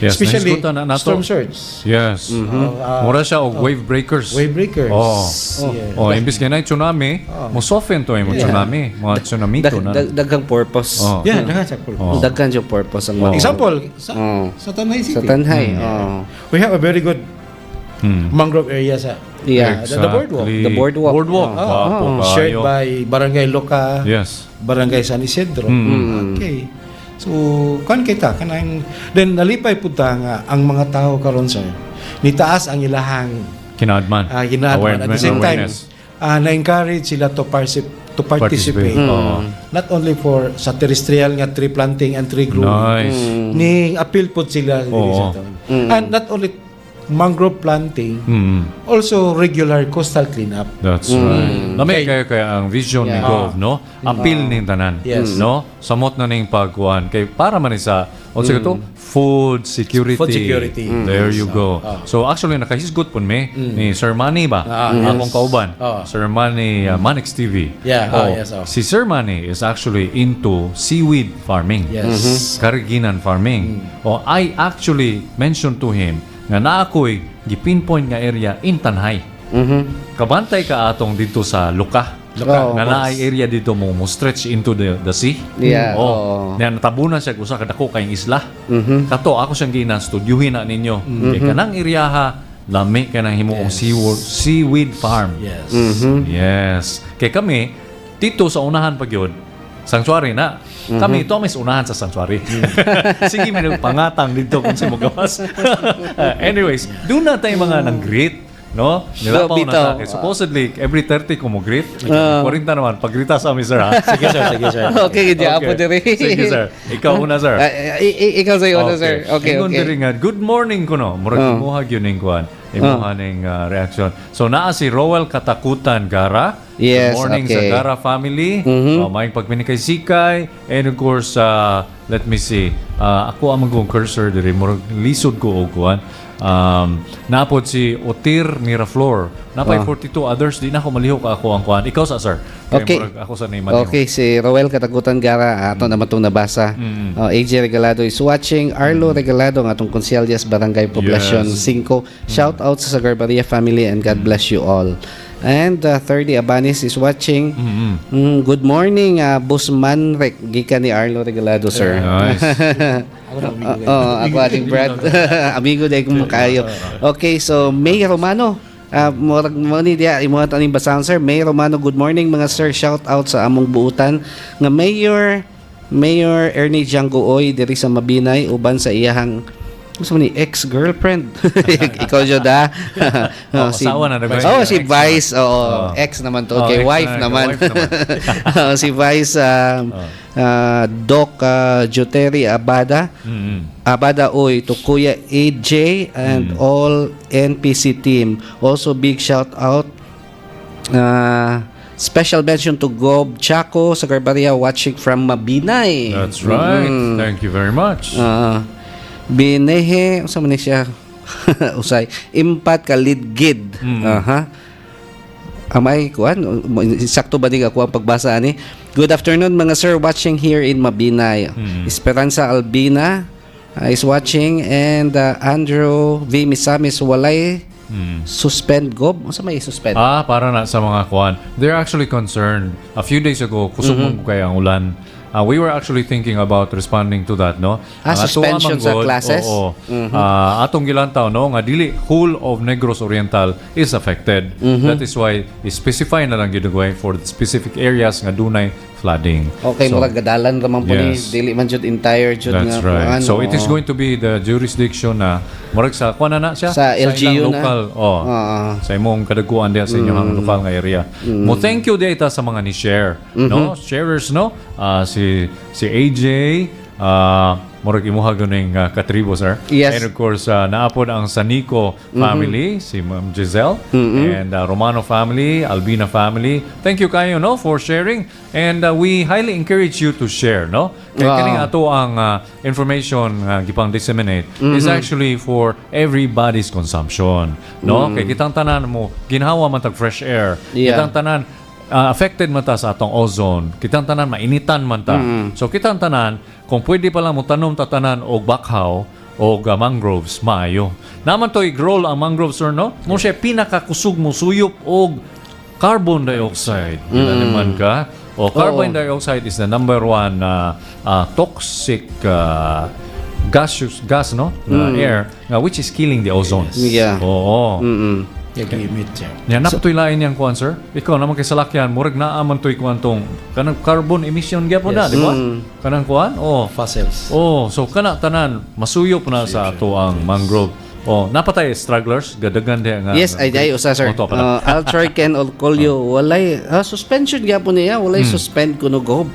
Yes, especially storm surge. Yes. Mura siya og wave breakers. Wave breakers. Imbis kay na tsunami, mo soften to yung tsunami, mga tsunami to na. Daghang purpose. Daghang sa purpose. Daghang yung purpose ang example sa Tanay City. Sa Tanay. We have a very good mangrove area sa the boardwalk. The boardwalk. Shared by Barangay Loca. Yes. Barangay San Isidro. Okay. So, kan kita kanang then nalipay pud ta nga ang mga tao karon sir nitaas ang ilahang Kinaadman. at the same time na-encourage sila to to participate. Not only for sa terrestrial nga tree planting and tree growing. Nice. Ning appeal po sila diri sa taon. And not only mangrove planting, also regular coastal cleanup. That's right. Lamay kaya ang vision ni Gov, no? Appeal ning tanan, Yes. no? Samot na ning pagkuhan kay para man sa to food security. Food security. There you go. So actually nakahisgot pun me ni Sir Manny ba? Akong kauban. Sir Manny Manix TV. Yeah, yes. Si Sir Manny is actually into seaweed farming. Yes. Kariginan farming. I actually mentioned to him nga na ako'y gipinpoint nga area in Tanhay. Kabantay ka atong dito sa Luka. Nga naay area dito mo stretch into the sea. Yeah. Nga natabunan siya usa ka dako kayong isla. Kato ako siyang gina-studyuhin na ninyo. Kay kanang area lami ka nang himuong seaweed farm. Yes. Yes. Kay kami dito sa unahan pag yun, sanctuary na. Kami ito may unahan sa sanctuary. Sige, may pangatang dito kung si Mugawas. Anyways, doon na tayo mga nang-greet. No? Nilapaw na sa akin. Supposedly, every 30 ko mo greet. 40 naman. Pag-greeta sa amin, sir, ha? Sige, sir. Okay, hindi ako diri. Sige, sir. Ikaw una, sir. Ikaw sa una, sir. Okay. Good morning ko, no? Murag imuhag yun yung kuhan. Imuha ng reaction. So, naa si Rowell Katakutan Gara. Yes, Good morning okay. sa Gara family. Maing pagpinikay sikay. And of course, let me see. Ako ang magong cursor diri. Murag lisod ko o kuhan. Napod si Otir Miraflor. Napay 42 others. Di na ako malihok ako ang kuhan. Ikaw sa, sir. Okay. Ako sa name. Okay, si Rowell Katakutan Gara, ato naman itong nabasa. AJ Regalado is watching. Arlo Regalado, ang atong Consialias Barangay Poblacion 5. Shout out sa Garbaria family and God bless you all. And 30 Abanis is watching. Good morning, Busman Rek. Gikan ni Arlo Regalado, sir. Nice. Ako ating Brad. Amigo dahil kung kayo. Okay, so May Romano. Murag mo ni dia imo aning basahan, sir. May Romano, good morning mga sir. Shout out sa among buutan nga Mayor Ernie Janguoy diri sa Mabinay uban sa iyahang ni ex-girlfriend. Ikaw jud da. Asawa na nagay. Si Vice. Ex naman to. Okay, wife naman. Si Vice Doc Joteri Abada. Abada Oy to Kuya AJ and all NPC team. Also big shout out special mention to Gob Chaco sa Garbaria watching from Mabinay. That's right. Thank you very much. Binehe, sa man siya usay impat ka lidgid. Amay kuan sakto ba di ka kuan pagbasa ani. Good afternoon mga sir watching here in Mabinay. Esperanza Albina is watching and Andrew V Misamis walay suspend gob. Unsa may suspend? Para na sa mga kuan. They're actually concerned. A few days ago kusog mo kay ang ulan. We were actually thinking about responding to that, no? Suspension sa classes? Oo. Atong gilantaw, no? Nga dili whole of Negros Oriental is affected. That is why specify na lang ginugay for the specific areas nga dunay flooding. Okay, so, murag gadalan raman po ni dili man jud entire jud nga. That's right. So it is going to be the jurisdiction na murag sa kuan na siya sa LGU na local. Sa imong kadaguan diya sa inyong local nga area. Mo thank you data sa mga ni share, no? Sharers, no? Si AJ murag imuhag ning katribo, sir. Yes. And of course naapod ang Sanico family, si Ma'am Giselle, and Romano family, Albina family. Thank you kayo, no, for sharing, and we highly encourage you to share, no. Kay kining ato ang information gipang disseminate is actually for everybody's consumption, no. Kay kitang tanan mo ginhawa man tag fresh air. Kitang tanan affected man ta sa atong ozone. Kitang tanan mainitan man ta. So kitang tanan kung pwede pa lang mo tanom tatanan og bakhaw o mangroves maayo. Naman to i-grow ang mangroves, or no? Mo siya pinakakusog mo suyop og carbon dioxide. Naman ka. Carbon dioxide is the number one toxic gas, no? Air which is killing the ozone. Yeah. Oo. Limit siya. Yan, napatoy lain yang kuan, sir. Ikaw naman kay salakyan, murag naaman to'y kuan tong kanang carbon emission gyapon na, di ba? Kanang kuan? Fossils. So kana tanan masuyop na sa ato ang mangrove. napatay strugglers gadagan diha nga. Yes, ay usa sir. Oto pala. Altrican or kolyo walay suspension gyapon niya, walay suspend kuno gob.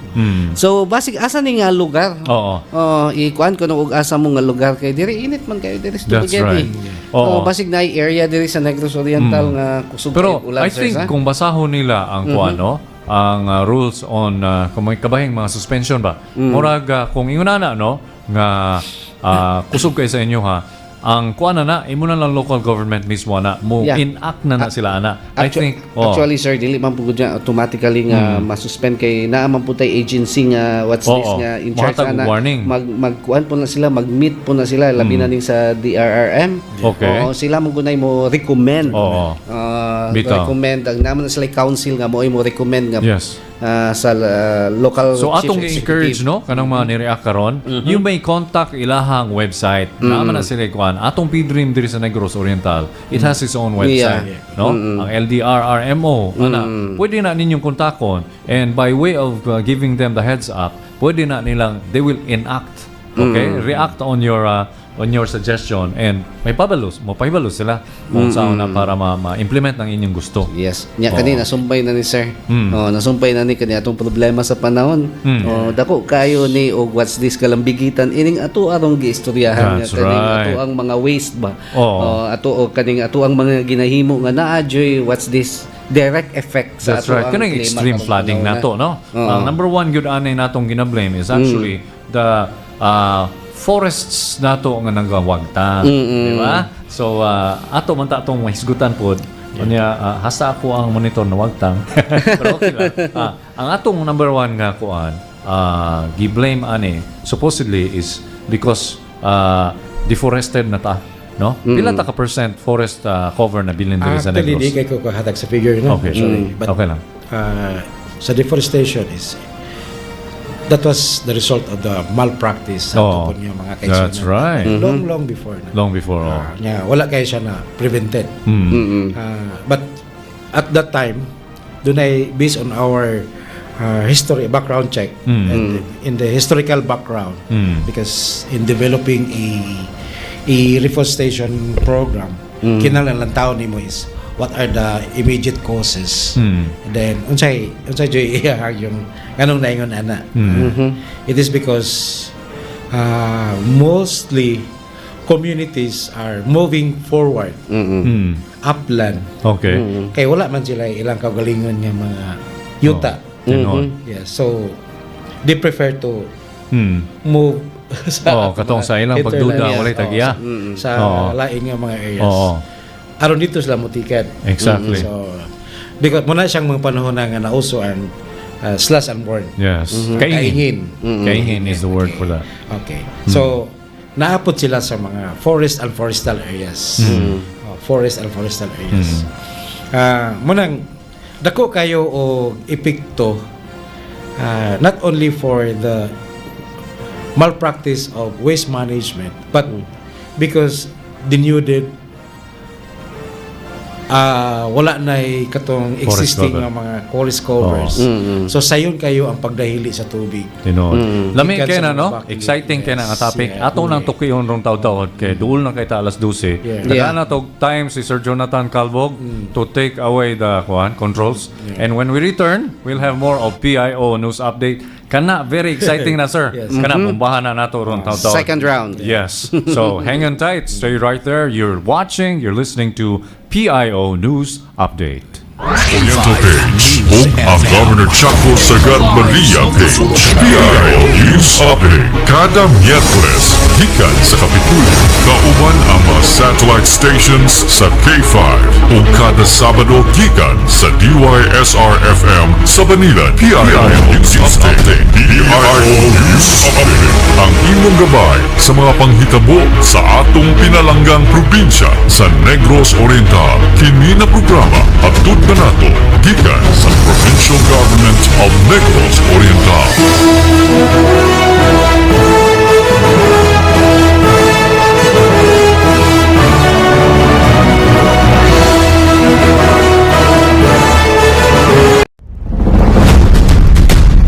So basic asa ni nga lugar. Oo. Ikuan kuno og asa mo nga lugar kay diri init man kayo diri sa That's Dumaguete. right. Oo. Basic na area diri sa Negros Oriental nga kusog Pero kay ulan I think sir, kung basahon nila ang kuano, ang rules on kung may kabahing mga suspension ba. Murag kung ingunana no nga kusog kay sa inyo ha. Ang kuana na imo na lang local government mismo na mo enact na sila ana. I think actually sir dili man pugod niya automatically nga masuspend kay naa man putay agency nga what's this nga in charge Mahatag ana warning. magkuan po na sila mag-meet po na sila labi na ning sa DRRM. Okay. Sila mo gunay mo recommend. Bitaw. Recommend ang naman na sila council nga mo recommend nga yes. sa local So chief atong i-encourage executive. no kanang mga ni-react karon, you may contact ilahang website. Naman na sila kuan atong PDREAM diri sa Negros Oriental. It has its own website, no? Ang LDRRMO ana. Pwede na ninyong kontakon and by way of giving them the heads up, pwede na nilang they will enact, okay? React on your suggestion and may pabalos sila kung saan na para ma-implement ng inyong gusto. Yes. Nya kanina nasumpay na ni sir. Nasumpay na ni kani atong problema sa panahon. Dako kayo ni og what's this kalambigitan ining ato arong giistoryahan nga That's kaning right. ato ang mga waste ba. Oo. Ato ang mga ginahimo nga naa-joy what's this direct effect sa That's ato right. ang Kanang klima extreme karong flooding panahon nato, no? Ang number one good anay natong gina-blame is actually the forests nato nga nagawagta, di ba? So ato man ta atong mahisgutan pod. Unya hasta ako ang monitor na wagtang. Pero okay lang. Ang atong number one nga kuan, gi-blame ani supposedly is because deforested na ta, no? Pila ta ka percent forest cover na bilin diri sa Actually, Negros? di kay ko kahatag sa figure, no? Okay, Sorry. But, okay lang. sa deforestation is that was the result of the malpractice sa tupon yung mga kaisanan. That's right. Long before na. Long before. Wala kayo siya na prevented. But at that time, based on our history, background check, and in the historical background, because in developing a reforestation program, kinahanglan tao nimo is what are the immediate causes. And then unsay joy yung anong naingon ana. It is because mostly communities are moving forward upland. Okay. Kay wala man sila ilang kaugalingon nga mga yuta. Yeah, so they prefer to move sa katong sa ilang pagduda walay tagiya. sa lain nga mga areas. Aron dito sila mutikan. Exactly. So because muna siyang mga panahon na nga nauso ang slash and burn. Yes. Kaingin. Kaingin is the word for that. Okay. So naapot sila sa mga forest and forestal areas. Forest and forestal areas. Munang dako kayo o epekto not only for the malpractice of waste management but because denuded wala na katong existing nga mga forest covers. So sayon kayo ang pagdahili sa tubig. Lami Gikan kay sa na no? back- Exciting kay na nga topic. Yeah. Ato nang tukiyon rong taw-taw kay duol na kay ta alas 12. Dagan na tog time si Sir Jonathan Calvog to take away the controls. And when we return, we'll have more of PIO news update. Kana very exciting na sir. Kana bombahan na nato ron taw-taw. Second round. Yes. So hang on tight. Stay right there. You're listening to PIO News Update. Oriental page o ang Governor Chaco Sagar Maria page. PIO News Update. Kada Miyerkules, gikan sa Kapitulo, kauban ang mga satellite stations sa K5 o kada Sabado gikan sa DYSR-FM sa Banilan. PIO News Update. PIO News Update. Ang imong gabay sa mga panghitabo sa atong pinalanggang probinsya sa Negros Oriental. Kini na programa attud na nato gikan sa Provincial Government of Negros Oriental.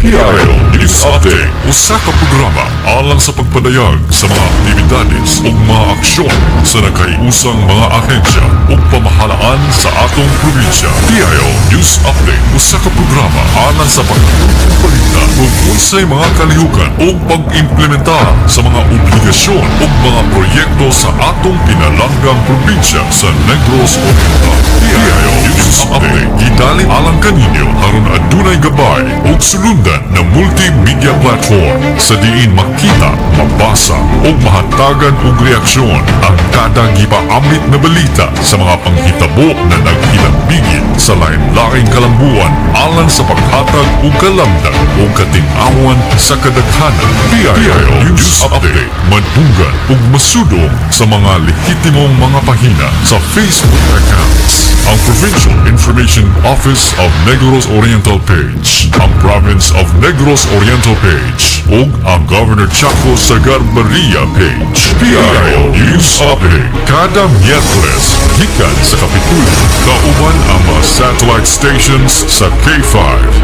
PIO News Update. usa ka programa alang sa pagpadayag sa mga aktibidades ug mga aksyon sa nagkaiusang mga ahensya ug pamahalaan sa atong probinsya. DIO News Update, usa ka programa alang sa pagpalita ug unsay mga kalihukan ug pag-implementar sa mga obligasyon ug mga proyekto sa atong pinalanggang probinsya sa Negros Oriental. DIO News Update, gidali alang kaninyo aron adunay gabay ug sulundan na multimedia platform sa diin makita, mabasa ug mahatagan og reaksyon ang kada gipaamit na balita sa mga panghitabo na naghilambigit sa lain-laing kalambuan alang sa paghatag ug kalamdag ug kating-awan sa kadaghanan. DIO News Update, madunggan ug masudong sa mga lehitimong mga pahina sa Facebook accounts. Ang Provincial Information Office of Negros Oriental page, ang Province of Negros Oriental page, ug ang Governor Chaco Sagar Maria page. DIO News Update, kada Miyerkules, gikan sa Kapitulo, kauban ang mga satellite stations sa K5,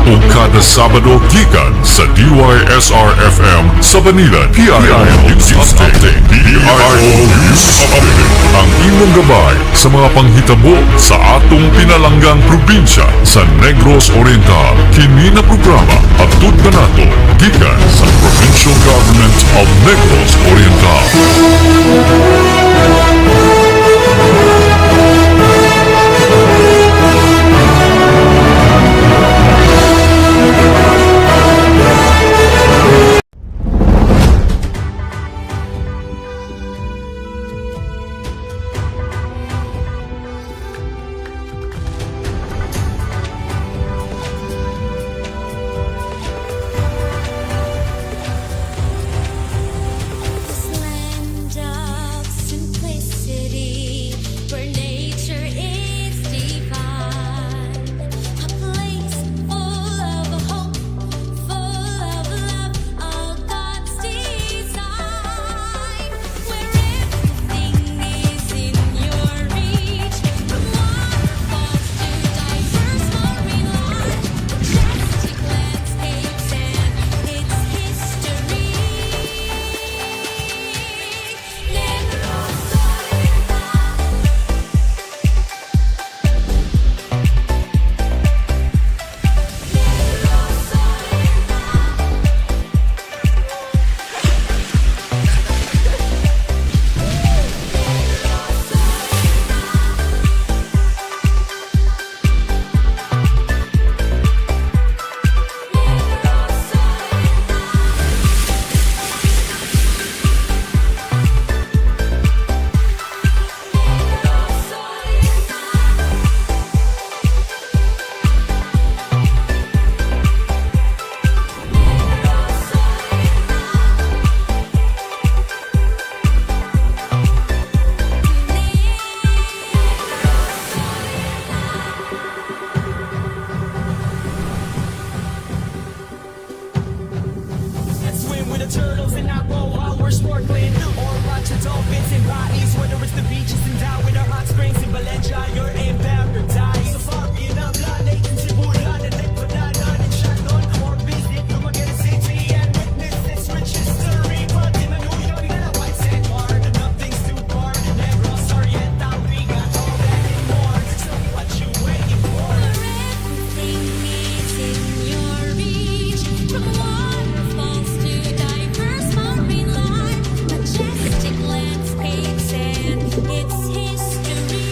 ug kada Sabado, gikan sa DYSR-FM sa Manila. DIO News Update, DIO News Update, ang imong gabay sa mga panghitabo sa atong pinalanggang probinsya sa Negros Oriental. Kini na programa attud na nato gikan sa Provincial Government of Negros Oriental. Land of simplicity, where nature is divine. A place full of hope, full of love, all God's design. Where everything is in your reach, from waterfalls to diverse marine life, majestic landscapes and its history. Negros Let's swim with the turtles and not roll while we're snorkeling. Or watch the dolphins and bodies, whether it's the beaches and down with our hot springs in Valencia, you're in paradise. So far, Vietnam, Nathan, Sibulan, and then Pananan and Shandon. Or visit Dumaguete City and witness its rich history. But in the New York, that white sand bar, nothing's too far. Negros Oriental, we got all that and more. So what you waiting for? everything is in your reach, from waterfalls to diverse marine life, majestic landscapes and its history.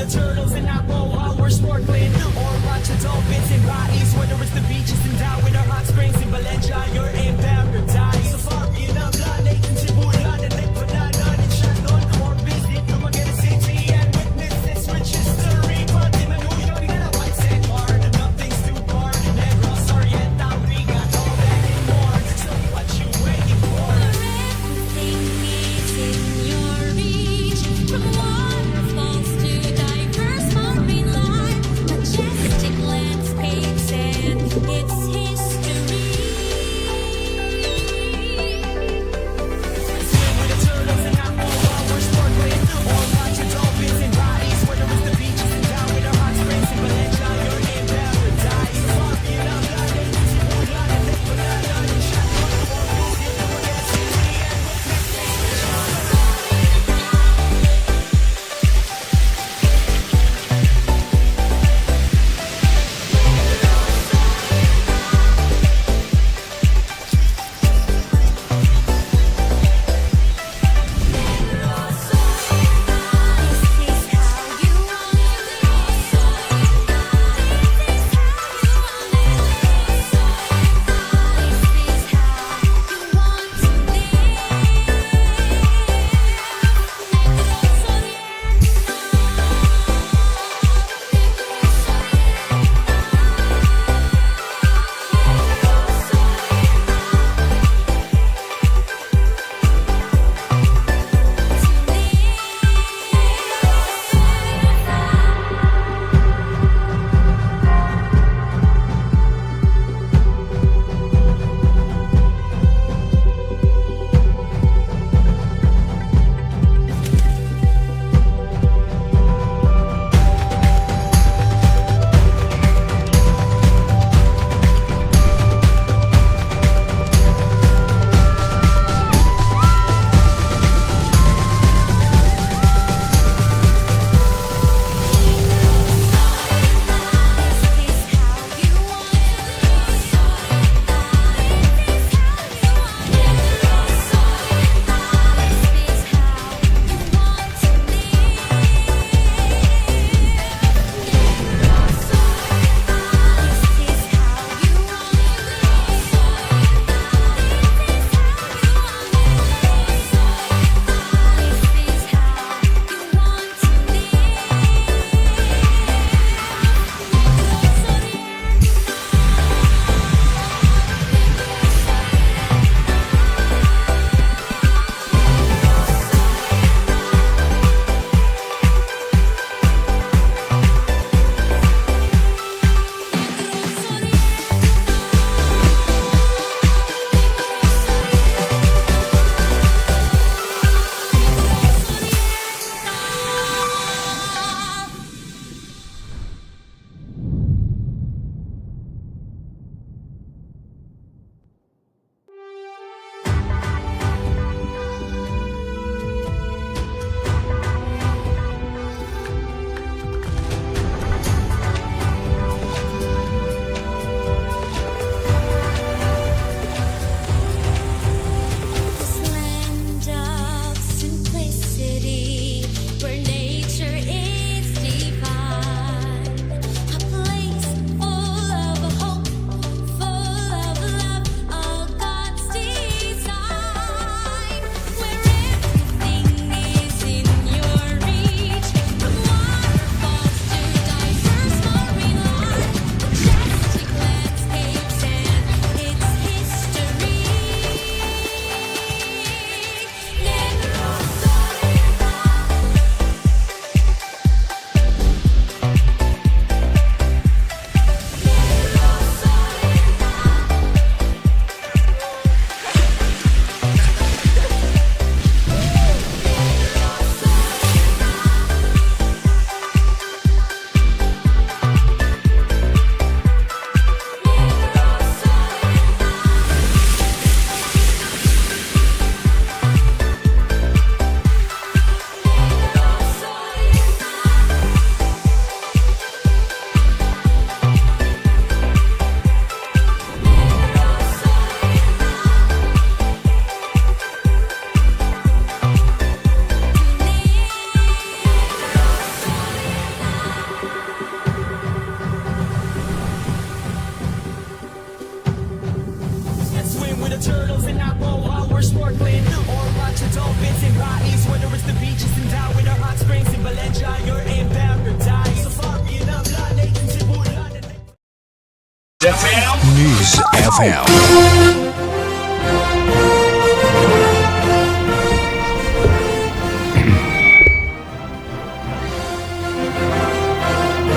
the turtles and apple while we're snorkeling, or watch the dolphins in bodies, whether it's the beaches and down with our hot springs in Valencia, you're in paradise. Safari and Abla, Lake and Tibulan, and Lake Banana, and Shannon, or visit Dumaguete City and witness its rich history. But in the New York, got a white sand bar, nothing's too hard. Negros, Oriental, we got all that and more. So what you waiting for? Everything is in your reach, from waterfalls to diverse marine life, majestic landscapes and its history. beaches and down with our hot springs in Valencia, you're in paradise. So far, blood, Nathan, Cebulan, News FM.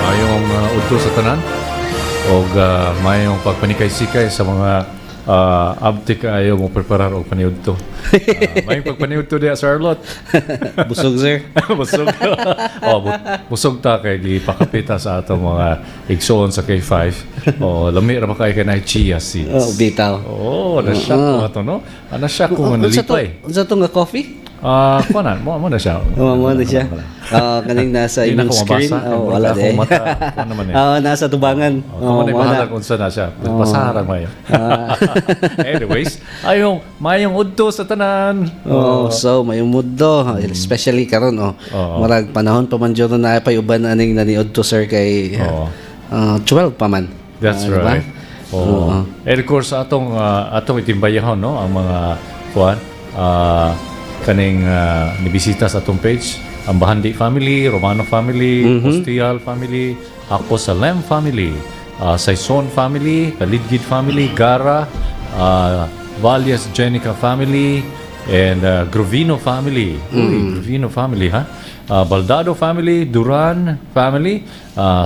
Mayong udto sa tanan o mayong pagpanikay-sikay sa mga abtik ayaw mo preparar og paniudto. Mayong pagpaniudto diya sa Arlot. Busog, sir. busog. Busog ta kay di pakapita sa atong mga igsoon sa K5. Lami ra ba kay kanay chia seeds. Bitaw. Na-shock ko ato, no? Na-shock ko nga nalipay. Unsa to nga coffee? Kuanan, mo na siya. Mo na siya. Kaning nasa Di na inyong ko screen. mabasa. Wala Ako din. mata. Kuan naman eh. Nasa tubangan. Kung ano yung bahala kung saan na siya. Pasarang mayo. Anyways, mayong udto sa tanan. So may muddo, especially karon murag panahon pa man jud na pay uban aning naniod to sir kay 12 pa man. That's Diba? right. And of course atong itimbayahon, no, ang mga kuan kaning nibisita sa atong page, ang Bahandi family, Romano family, Postial family, ako sa Lem family, Saison family, Kalidgid family, Gara, Valias Jenica family, and Grovino family. Grovino family, ha? Baldado family, Duran family,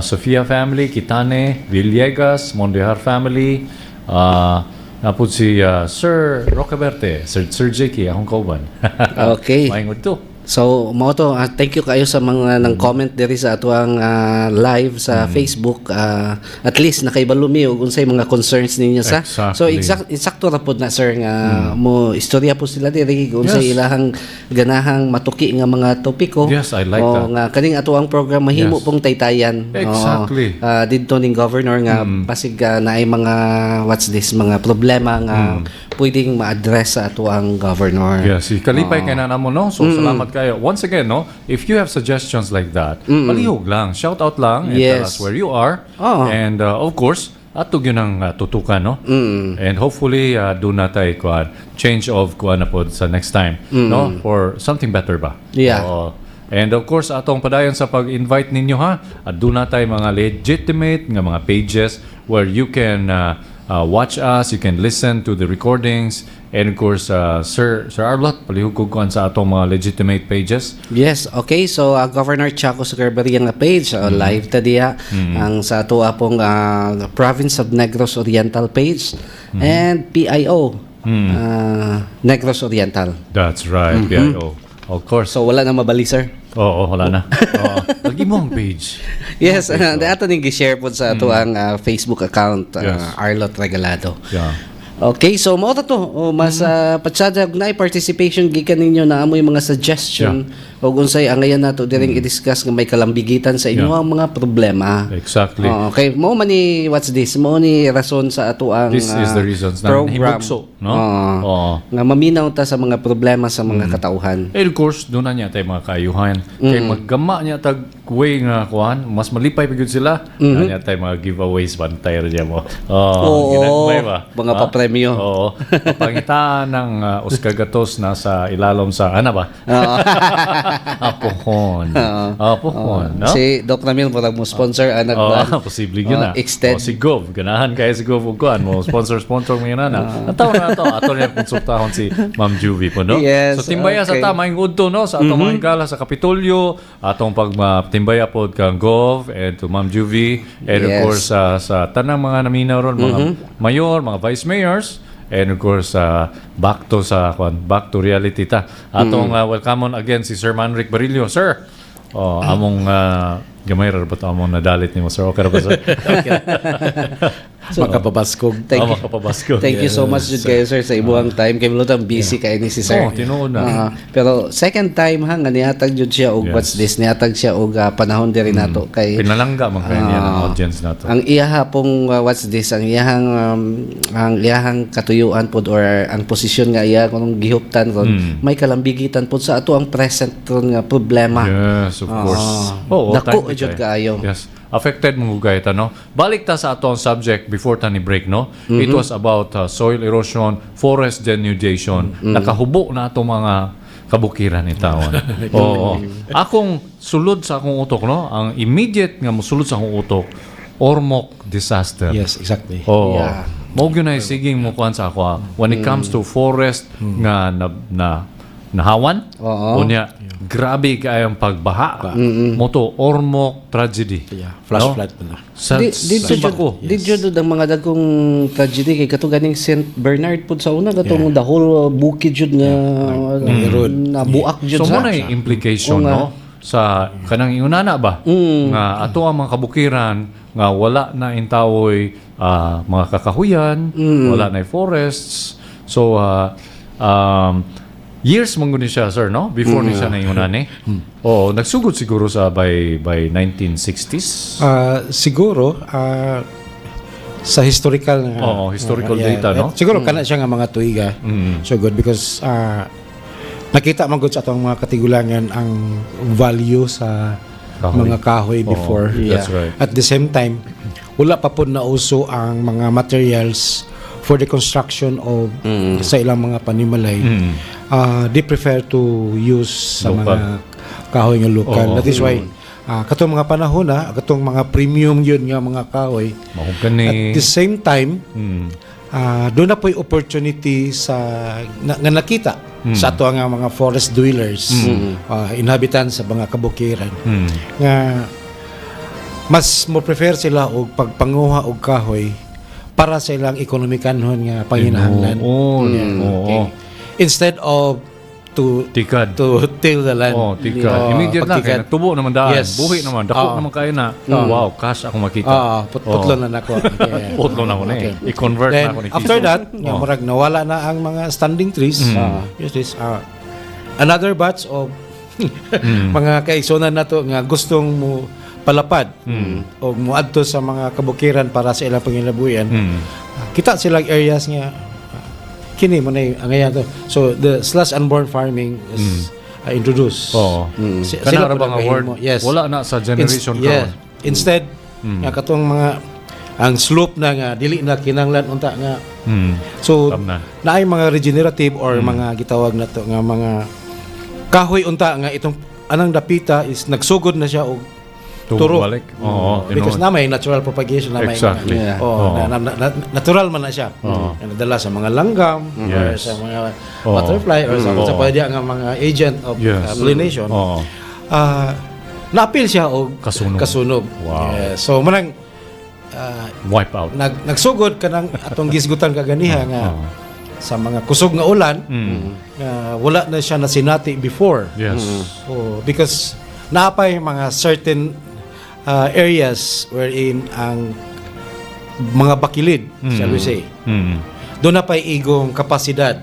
Sofia family, Kitane, Villegas, Mondejar family, napod si Sir Rocaberte, Sir Jakey, akong kauban. Okay. Maingod to. So, mo to, thank you kayo sa mga nang comment diri sa atuang live sa Facebook. At least nakaibalumi og unsay mga concerns ninyo sa. So, eksakto ra pod na sir nga mo istorya po sila diri kung unsay ilahang ganahang matuki nga mga topiko. Yes, I like that. Nga kaning atuang program mahimo pong taytayan. Exactly. Didto ning governor nga pasig naay mga mga problema nga pwedeng ma-address sa atuang governor. Yes, kalipay kay na mo, no? So, salamat kayo. Once again, no, if you have suggestions like that, palihog lang, shout out lang, and tell us where you are. And of course, atog yun ang tutukan, no? And hopefully, do na tayo change of na po sa next time, no? For something better ba? Yeah. And of course, atong padayon sa pag-invite ninyo, ha? At do na tayo mga legitimate nga mga pages where you can watch us, you can listen to the recordings, and of course, Sir Arlot, palihog ko kuan sa atong mga legitimate pages. Yes, okay. So, Governor Chaco Sugarberia nga page, live ta diya, ang sa ato pong Province of Negros Oriental page, and PIO, Negros Oriental. That's right, PIO. Of course. So, wala na mabali, sir? Oo, wala na. Lagi mo ang page. Yes, ato ning gi-share po sa ato ang Facebook account, Arlot Regalado. Yeah. Okay, so mo to mas patsada na participation gikan ninyo na amoy mga suggestion o unsay angayan nato diring i-discuss nga may kalambigitan sa inyo ang mga problema. Exactly. Okay, mo man ni what's this? Mo ni rason sa ato ang This is the reasons na program, himugso, no? nga maminaw ta sa mga problema sa mga katauhan. And of course, doon na niya tayo mga kaayuhan. Kaya maggama niya tag way nga kuhan, mas malipay pa gyud sila. Na niya tayo mga giveaways bantay ra niya mo. Ginagmay ba? Mga pa-premyo. Oo. Papangitaan ng uskagatos na sa ilalom sa ba? Apohon. Apohon, no? Si Doc Ramil mo sponsor anak ba? Posible yun na. XTEND. Si Gov, ganahan kaya si Gov ug kuan mo sponsor mo yun na. Ang taon na to, ato niya konsultahon si Ma'am Juvie po, no? Yes, so timbaya sa tamang udto, no, sa atong mga gala sa Kapitolyo, atong timbaya pod kang Gov and to Ma'am Juvie, and of course sa tanang mga naminaw ron, mga mayor, mga vice mayors, and of course back to reality ta. Atong welcome on again si Sir Manric Barillo, sir. Among gamay ra ba among nadalit nimo, sir? Okay ra ba, sir? Makapabaskog. Thank you so much jud kayo sir sa ibuang time kay mulutang busy kay ni si sir. Tinuod na. Pero second time nga nihatag jud siya og what's this, nihatag siya og panahon diri nato kay pinalangga man kay niya ang audience nato. Ang iyaha pong what's this, ang iyahang katuyuan pod or ang posisyon nga iya kunong gihuptan ron may kalambigitan pod sa ato ang present ron nga problema. Yes, of course. Dako jud kaayo. Yes. Affected mo gugay ta, no? Balik ta sa atong subject before ta ni break, no? It was about soil erosion, forest denudation. Nakahubo na atong mga kabukiran ni tawon. Oo. Akong sulod sa akong utok, no? Ang immediate nga mosulod sa akong utok, ormok disaster. Yes, exactly. Oo. Yeah. Mo gyud na siging mo kuan sa ako when it comes to forest nga nahawan. Oo. Unya grabe kayang pagbaha. Mo to ormok tragedy. Yeah, flash No? flood pa na. Sa Dito ko. jud ang mga dagkong tragedy kay kato ganing St. Bernard pud sa una katong the whole bukid jud nga nabuak jud So sa. mo na yung implication, Oo nga. no? Sa kanang inunana ba? Nga ato ang mga kabukiran nga wala na intawoy mga kakahuyan, wala na forests. So years mong ni siya, sir, no? Before ni siya na inunani. Oo, nagsugod siguro sa by 1960s. Siguro sa historical nga Oo, historical data, no? Siguro kana siya nga mga tuiga. So good because nakita man gud sa atong mga katigulangan ang value sa Kahoy. mga kahoy before. That's right. At the same time, wala pa po na uso ang mga materials for the construction of sa ilang mga panimalay. They prefer to use sa Local. mga kahoy nga lokal. Oo. That is why katong mga panahon katong mga premium yun nga mga kahoy. Mahugan At ni... the same time, doon na po yung opportunity sa nga nakita sa ato nga mga forest dwellers, inhabitants sa mga kabukiran. Nga mas mo prefer sila og pagpanguha og kahoy para sa ilang ekonomikanhon nga panginahanglan. Oo. Instead of to Tikad. till the land. Oh, tika. Immediate na kay pagtikad. nagtubo naman daan. Yes. Buhi naman, dako naman kayo na. Wow, cash ako makita. Putlo na nako. Okay. Putlo na ako na eh. I-convert Then, na ako ni after piso. that, nga murag nawala na ang mga standing trees. Yes, this another batch of mga kaigsunan nato nga gustong mo palapad o muadto sa mga kabukiran para sa ilang pangilabuyan. Kita silang areas nga kini mo na ang ngayon to. So the slash unborn farming is introduced. Oo. Sila Kana ra po ba nga nagahimo. word? Yes. Wala na sa generation Yeah. karon. Instead, nga katong mga ang slope na nga dili na kinanglan unta nga. So Tam na. naay mga regenerative or mga gitawag na to nga mga kahoy unta nga itong anang dapita is nagsugod na siya og turo. Balik. Oo, Because na may natural propagation na may Exactly. mga, Oo. natural man na siya. Nadala sa mga langgam or Yes. sa mga Oo. butterfly or sa Oo. pwede nga mga agent of Yes. pollination. Oo. Na-appeal siya og Kasunog. Wow. Yes. So manang Wipe out. nagsugod kanang atong gisgutan kaganiha nga sa mga kusog nga ulan wala na siya nasinati before. Yes. So, because naapay mga certain areas wherein ang mga bakilid, shall we say, doon na pa'y igong kapasidad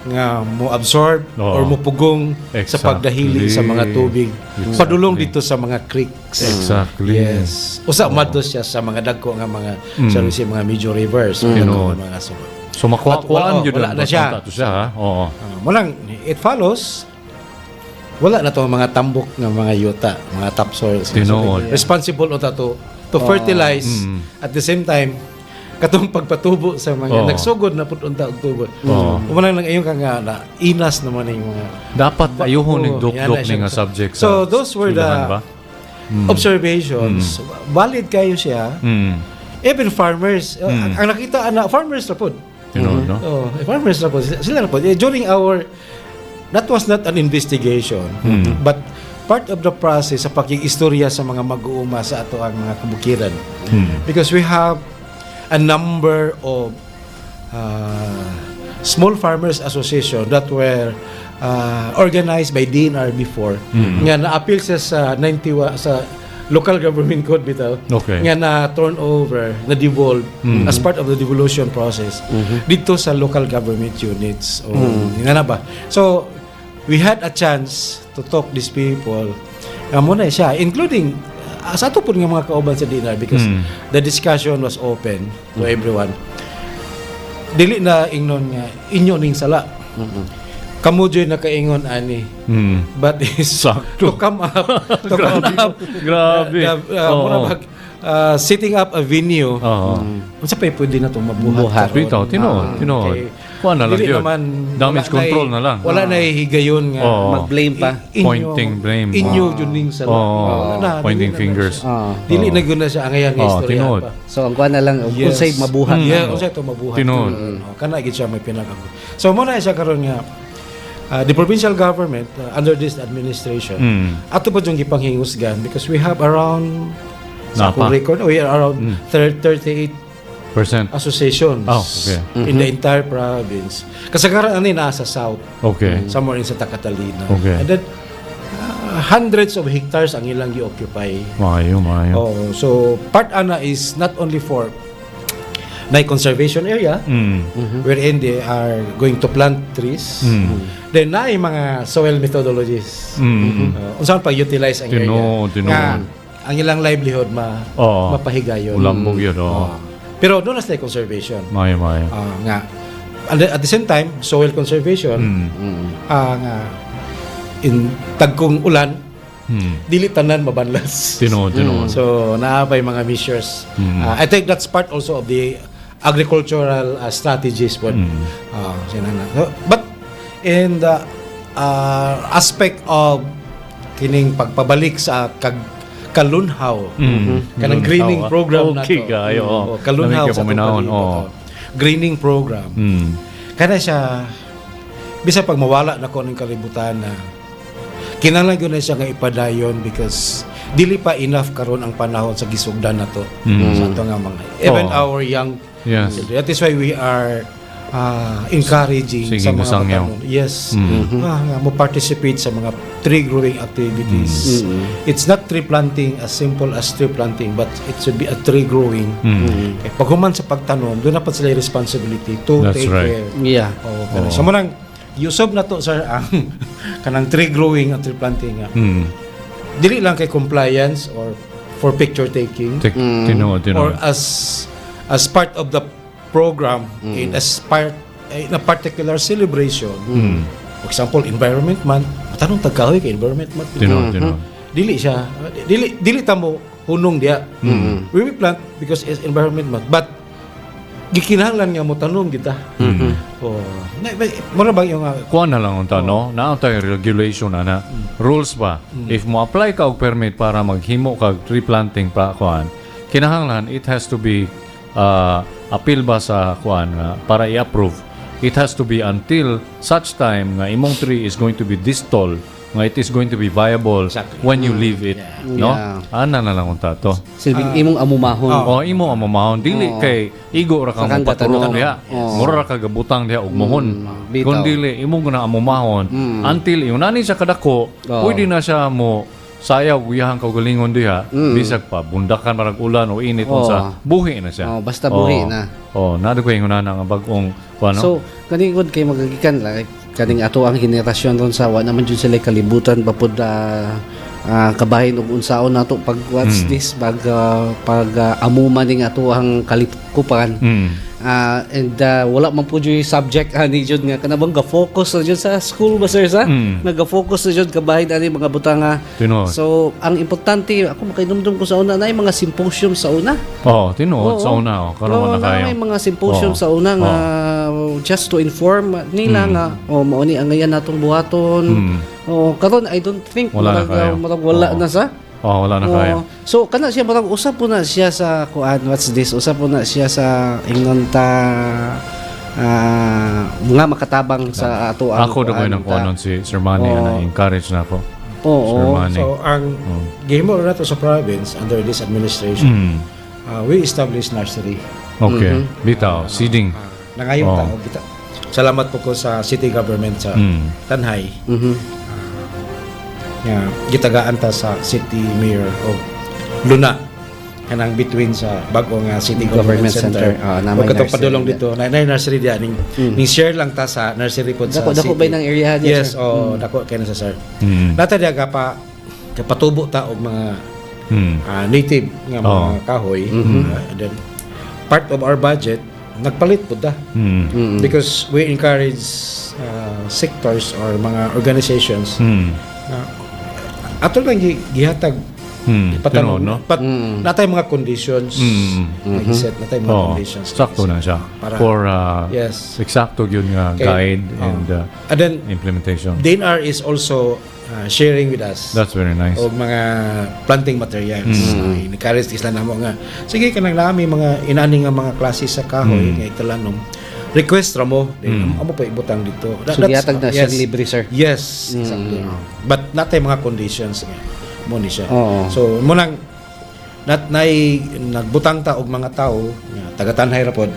nga mo absorb Oo. or mo pugong sa Exactly. pagdahili sa mga tubig padulong dito sa mga creeks. Exactly. Yes. Usa madto siya sa mga dagko nga mga shall we say, mga major rivers. Tinuod. Mga suba. So makuha-kuhaan But, yun wala na siya. To siya, ha? Oo. Mulang it follows wala na to mga tambok ng mga yuta, mga topsoils. Tinuod. Responsible unta to fertilize at the same time katong pagpatubo sa mga nagsugod na pud unta og tubo. Umanang lang ayon ka nga na inas naman yung mga Dapat ayuhon ng yan dok-dok na siya. ni nga subject sa So those were eskwelahan the ba? observations. Valid kayo siya. Even farmers, ang nakita ana farmers ra pud. Tinuod, no? Farmers na po. Sila na po. During our, that was not an investigation, but part of the process sa pag-istorya sa mga mag-uuma sa ato ang mga kabukiran. Because we have a number of small farmers association that were organized by DNR before. Nga na-appeal siya sa 91 sa local government code bitaw Okay. nga na turn over na devolve as part of the devolution process dito sa local government units nga na ba. So we had a chance to talk these people muna siya including sa ato po nga mga kauban sa DNR because the discussion was open to everyone. Dili na ingnon nga inyo ning sala. Kamo dyan nakaingon ani. But is Sakto. to come up Grabe. setting up a venue. Unsa pa pwede na to mabuhat? Bitaw, tinuod. Okay. Kuha na lang Dili yun. naman Damage wala control na lang. Wala na higayon nga. Oo. Mag-blame pa. Pointing blame. Inyo yun ning sa Pointing fingers. Dili na guna siya ang ayan nga istorya tinuod. pa. So ang kuha na lang Yes. unsay mabuhat. Yeah, unsay to mabuhat. Tinuod. Kana gid siya may pinagago. So mo na siya karon nga the provincial government under this administration ato pa yung gipanghingusgan because we have around sa Napa. akong record we are around 38 % associations okay. in the entire province. Kasagaran ani naa sa south, Okay. somewhere in Santa Catalina. Okay. And then hundreds of hectares ang ilang gi-occupy. Maayo. Oh, so part ana is not only for na conservation area wherein they are going to plant trees. Then na mga soil methodologies. Unsaon pag-utilize ang area. Nga, ang ilang livelihood mapahigayon. Ulambog yun. Pero doon na conservation. Maayo. Nga. And then, at the same time, soil conservation nga in tagkong ulan dili tanan mabanlas. Tinuod. So naapay mga measures. I think that's part also of the agricultural strategies but but in the aspect of kining pagpabalik sa kalunhaw kanang greening program Okay, nato. kayo. Kalunhaw Lamig ka sa paminahon. tubalibot. Greening program. Kana siya bisa pag mawala na ko ng kalibutan na kinahanglan gyud na siya nga ipadayon because dili pa enough karon ang panahon sa gisugdan nato sa ato nga mga even our young Yes. children. That is why we are encouraging Sige, sa mga masangyaw. batanon. Yes. Nga mo participate sa mga tree growing activities. It's not tree planting as simple as tree planting but it should be a tree growing. Okay. Pag human sa pagtanom, doon na pa sila yung responsibility to That's take right. care. Yeah. So mo nang yusob na to sir ang kanang tree growing at tree planting nga. Dili lang kay compliance or for picture taking Tinuod. or as part of the program in a particular celebration. For example, Environment Month. Tanong tagkahoy kay Environment Month. Tinuod. Dili siya. Dili ta mo hunong dia. We will plant because it's Environment Month. But gikinahanglan nga mo tanong kita. Mura bang yung Kuha na lang unta, no? Naantay regulation na rules ba? If mo apply ka og permit para maghimo kag tree planting pa kuan, kinahanglan it has to be appeal ba sa kuan para i-approve. It has to be until such time nga imong tree is going to be this tall, nga it is going to be viable when you leave it, no? Yeah. Ana na lang unta to. Silbing imong amumahon. Imo ang mamahon dili kay igo ra ka Sakang mo patulong gatanong. diha. Mura ra ka gabutang diha og mohon. Bitaw. Kung dili imo guna ang mamahon until yung nani siya kadako, pwede na siya mo sayaw uyahang kaugalingon diha bisag pa bundakan marag ulan o init unsa buhi na siya. Basta buhi na. Nado ko yung nga bagong kuano. So, kaning good kay magagikan like kaning ato ang henerasyon ron sa wa naman jud sila kalibutan papud kabahin og unsaon nato pag what's this pag amuman ning ato ang kalikupan. And wala man po yung subject ani jud nga kanabang ga-focus na jud sa school ba sir sa naga-focus na jud kabahin ani mga butanga. Tinuod. So ang importante ako makainomdom ko sa una na mga symposium sa una. Tinuod sa una karon na kayo. May mga symposium sa una nga just to inform nila nga mao ni ang ngayon natong buhaton. Karon I don't think Wala na kayo. wala na sa Wala na kayo. So kana siya parang usap po na siya sa kuan what's this usap po na siya sa ingon ta mga makatabang sa ato ang Ako daw ng kuanon si Sir Manny na encourage na ako. Sir Manny. So ang gihimo na to sa province under this administration, we established nursery. Okay. Bitaw, seeding. Nangayong tao kita. Salamat po ko sa city government sa Tanhay. Gitagaan ta sa city mayor of Luna kanang between sa bago nga city government center. Namay Pagkatong nursery padulong dito, na nursery diyan ning share lang ta sa nursery pod sa dako ba ng area diya? Yes, dako kay na sa sir. Nata diya kapatubo ta og mga native nga mga kahoy. And then part of our budget nagpalit pud ta. Because we encourage sectors or mga organizations ato lang gihatag Ipatanong, no? but natay mga conditions. Set natay mga conditions. Sakto na siya. Para- For Yes. eksakto yun nga Okay. guide and And then implementation. DNR is also sharing with us That's very nice. og mga planting materials. Encourage isla namo nga sige kanang nami mga inani nga mga klase sa kahoy nga italanom. Request ra mo, amo pa ibutang dito. So gihatag na siya libre, sir. Yes, exactly. But natay mga conditions nga mo ni siya. Oo. So mo nang nagbutang ta og mga tao nga taga-tanhay ra pod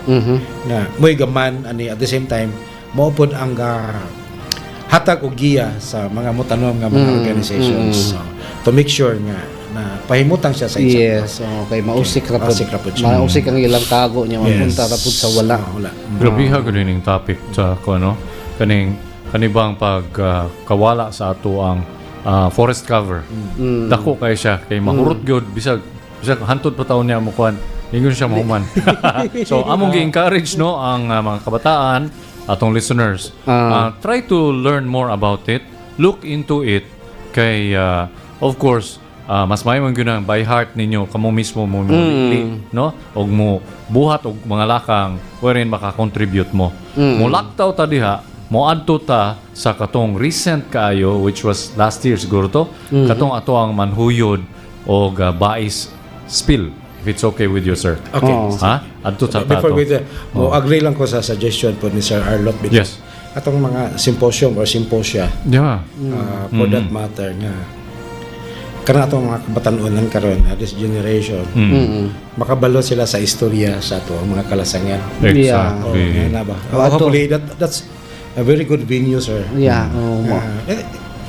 nga moy gaman ani at the same time mao pod ang hatag og giya sa mga mutanom nga mga organizations to make sure nga na pahimutang siya sa Yes, okay, mausik ra pod. Mausik ra pod siya. Mausik ang ilang tago niya, mapunta ra pod sa wala. Grabe ha ganing topic sa ano kanibang pagkawala sa ato ang forest cover. Dako kay siya kay mahurot gyud bisag hantod pa taon niya mo kuan. Ingon siya mahuman. So among gi-encourage no ang mga kabataan atong listeners try to learn more about it, look into it kay of course mas maayong gyud ang by heart ninyo kamo mismo mo no og mo buhat og mga lakang wherein maka-contribute mo. Mo laktaw ta diha mo adto ta sa katong recent kaayo which was last year siguro to katong ato ang manhuyod og bais spill if it's okay with you, sir. Okay. Ha? Adto sa Before tato. we mo agree lang ko sa suggestion po ni Sir Arlot because Yes. atong mga symposium or symposia Yeah. for that matter nga kana atong mga kabatanunan karon this generation makabalo sila sa istorya sa ato mga kalasangan. Exactly. Nga na ba? Ato. Hopefully that's a very good venue, sir. Yeah,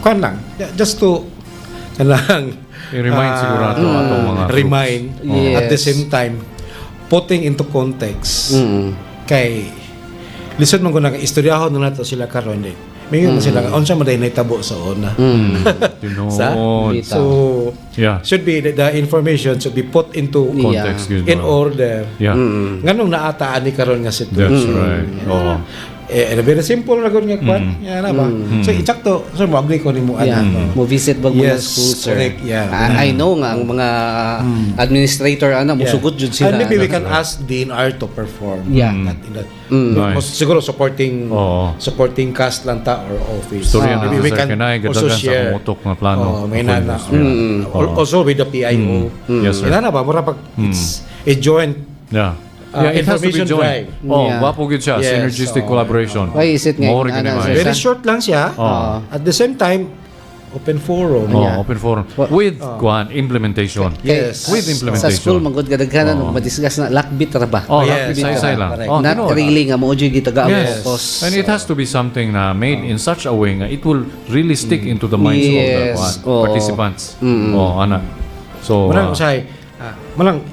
Kuan lang just to kanang I-remind siguro ato atong mga remind Yes. at the same time putting into context kay lisod man ko nang istoryahon na nato sila karon din mayon na sila unsa man day nahitabo sa una Tinood. Bitaw. so Yeah. should be the information should be put into Context yun, in bro. order Yeah. nganong naataan ni karon nga That's sitwasyon right. Oo. very simple na gud nga kwan yan na ba so itsakto so mo agree ko nimo Yeah. Mo visit bag mga Yes, school, sir. correct, yeah. I know nga ang mga administrator ana mo sugod jud sila. and maybe we ano. can ask DNR to perform Yeah. in that Nice. siguro supporting Oo. supporting cast lang ta or office Storya na maybe we sir can kanay also gadagan sa share kumutok na plano. may nana Oo. also with the PIO Yes, sir. inana ba mura pag it's a joint Yeah. It has to be information joint. drive. Oh, Yeah. wapo gud siya. Yes, Synergistic oo. collaboration. Why is it nga, More ano, ganun, sir? guys. very short lang siya Oo. at the same time open forum Open forum. With kuan implementation. yes With Sa implementation. school magud gadaghanan og madiscuss na lakbit ra ba? Oh, Yes, say lang. correct. Oh, Not tinood. really nga mo jud gitaga ang Yes. focus. And it has to be something na made in such a way nga it will really stick into the minds of the Yes. Oo. participants. Oh, ana. So, Manang usay, manang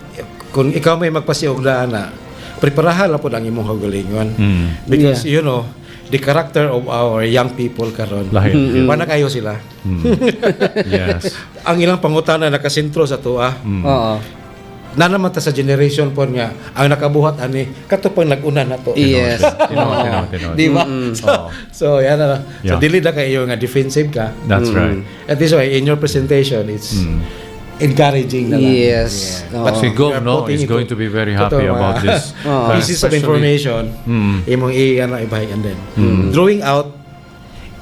kung ikaw may magpasiog na ana, preparahan lang po ang imong kagalingon. Because you know, the character of our young people karon. Lahat. Wala kayo sila. yes. Ang ilang pangutana nakasentro sa tuwa. Oo. Na naman ta sa generation po nga ang nakabuhat ani kato pang nag-una na to. Yes. Tinood. Di ba? So yan na. So Yeah. dili na kayo nga defensive ka. That's right. At this way in your presentation it's encouraging na lang. Yes. Yeah. Oo. But Si Gov, we are no, putting is into- going to be very ito, happy mga about this. pieces of information imong ibahay and then drawing out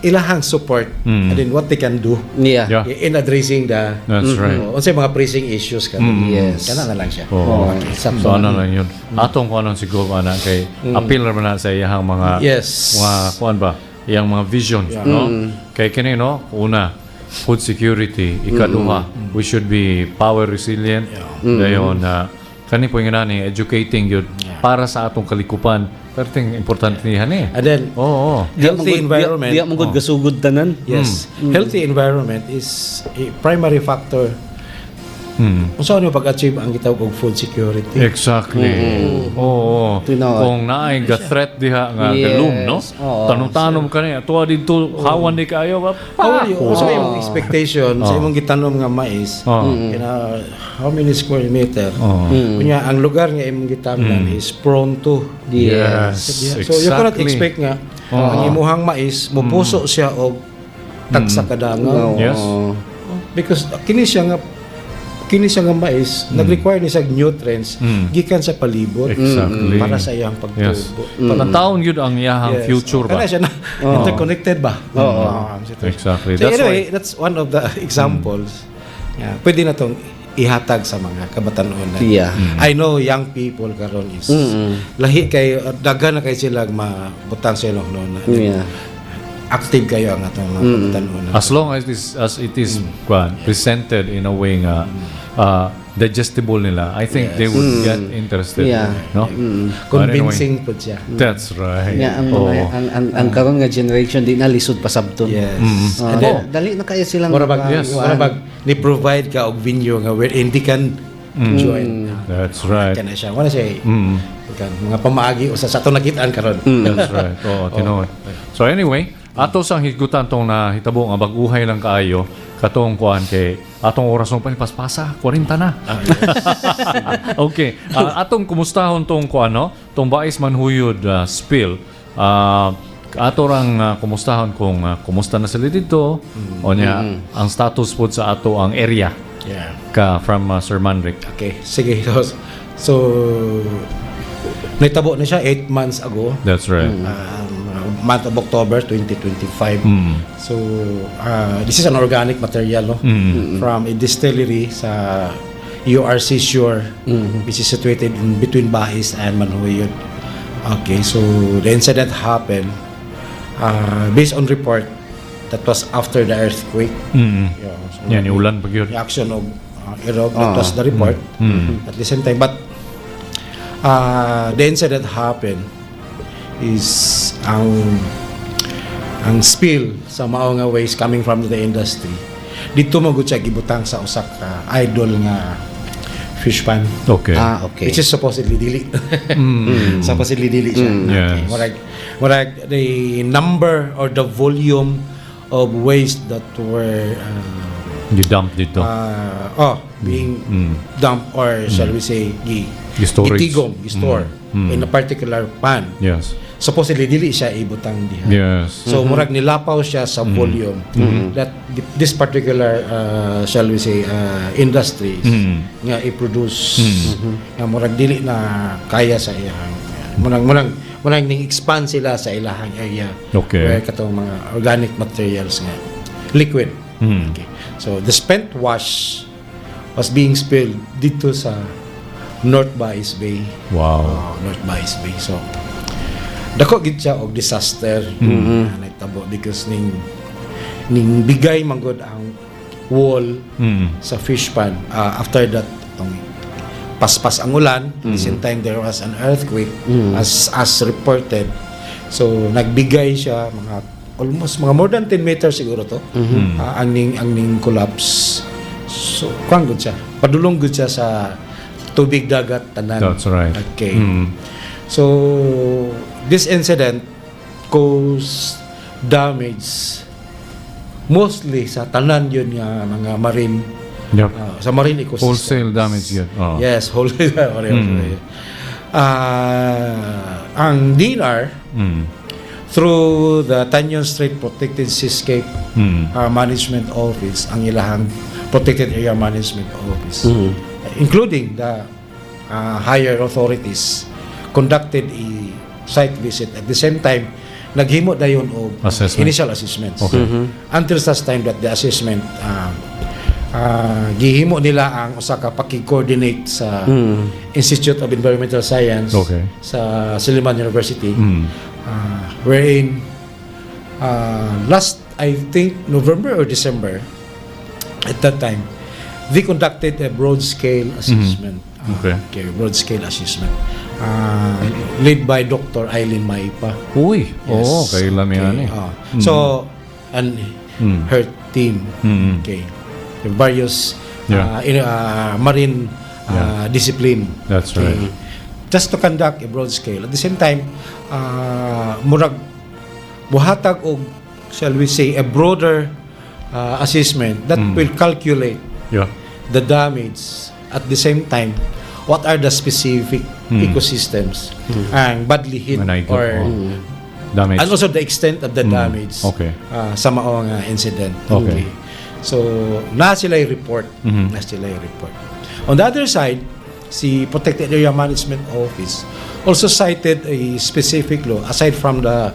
ilahang support and then what they can do Yeah. Yeah. in addressing the That's right. unsay mga pressing issues ka. Yes. Kana na lang siya. Oh. Sakto. So ano lang yun. Atong kung anong si Gov, ana, kay appeal naman na sa iyang mga Yes. mga kuan ba, iyang mga visions, no? Kay kini no, una, food security, ikaduha, we should be power resilient. Dayon na kani po yung nani educating yun para sa atong kalikupan. Pero ting importante niyan eh. And then Oo. healthy environment. Di mo gud gasugod tanan. Yes. Healthy environment is a primary factor. Kung saan mo pag-achieve ang gitawag og food security. Exactly. Oo. Tinood. Kung naay ga threat diha nga Yes. galum, no? Oo. Tanom-tanom kaniya. Tuwa dito hawan di kayo ba? How are you? Sa imong expectation sa imong gitanom nga mais, kina how many square meter? Kunya ang lugar nga imong gitamnan is prone to. Yes. So you cannot exactly. expect nga ang imuhang mais mupuso siya og tagsa kadangaw. Yes. Because kini siya nga kini siya nga mais nag-require ni sa nutrients gikan sa palibot Exactly. para sa iyang pagtubo. Taon yun ang iyahang future ba? Kana siya na interconnected ba? Exactly. So That's anyway, why that's one of the examples. Pwede na tong ihatag sa mga kabatanon. Yeah. I know young people karon is lahi kay daghan na kay sila mabutang sa ilong noon. Yeah. Active kayo ang atong mga kabatanon. as long as it is presented in a way nga digestible nila, I think they would get interested. Yeah. No? Convincing po siya. That's right. Nga ang Oo. ang karon nga generation di na lisod pa sabton. Yes. And then, dali na kaya silang Murabag, Yes. murabag ni-provide ka og venue nga where hindi kan join. That's right. Kana siya. Wala siya. Kan mga pamaagi usa sa ato nakitaan karon. That's right. Oo, tinuod. So anyway, ato sang higutan tong nahitabo nga baguhay lang kaayo katong kuan kay atong oras ng panipaspasa 40 na. Okay. Atong kumustahon tong kuan no? Tong bais manhuyod spill. Ato rang kumustahon kung kumusta na sila dito o niya ang status po sa ato ang area Yeah. ka from Sir Manric. Okay. Sige. So naitabo na siya 8 months ago. That's right. Month of October 2025. So this is an organic material no? From a distillery sa URC Shore which is situated in between Bahis and Manhuyod. Okay, so the incident happened based on report that was after the earthquake. Yeah, so Yan ulan pag yun. the action of Iraq, that was the report at the same time. But the incident happened is ang spill sa mao nga waste coming from the industry dito magud siya gibutang sa usak ka idol nga fish pan, Okay. okay. which is supposedly dili. Supposedly dili siya. Yes. Murag the number or the volume of waste that were Gidump dito. being dumped or shall we say Storage. store in a particular pan. Yes. Supposedly dili siya ibutang diha. Yes. So murag nilapaw siya sa volume that this particular shall we say industries nga i-produce nga murag dili na kaya sa iyang murag ning expand sila sa ilahang area. Okay. Where katong mga organic materials nga liquid. Okay. So the spent wash was being spilled dito sa North Bahis Bay. Wow. North Bahis Bay. So dako gid siya og disaster nagtabo because ning bigay manggod ang wall sa fish pan after that tong paspas ang ulan. At the same time there was an earthquake as reported. So nagbigay siya mga almost mga more than 10 meters siguro to ang ning collapse. So kuan gud siya padulong gud siya sa tubig dagat tanan. That's right. Okay. So this incident caused damage mostly sa tanan yun nga mga marine Yep. sa marine ecosystem. Wholesale damage yun. Oh. Yes, wholesale. Ang DNR through the Tanyon Strait Protected Seascape Management Office, ang ilahang Protected Area Management Office, including the higher authorities, conducted a site visit. At the same time, naghimo dayon og initial assessments. Okay. Until such time that the assessment gihimo nila ang usa ka paki-coordinate sa Institute of Environmental Science sa Silliman University, wherein last I think November or December at that time they conducted a broad scale assessment. Broad scale assessment led by Dr. Eileen Maipa. Uy. Oo, kailan yan eh. So and her team. Okay. Various marine discipline. That's right. Just to conduct a broad scale. At the same time, murag buhatag og shall we say a broader assessment that will calculate the damage. At the same time, what are the specific ecosystems and badly hit or damage, and also the extent of the damage Okay. sa mao nga incident. Okay. So, na sila yung report. Na sila yung report. On the other side, si Protected Area Management Office also cited a specific law aside from the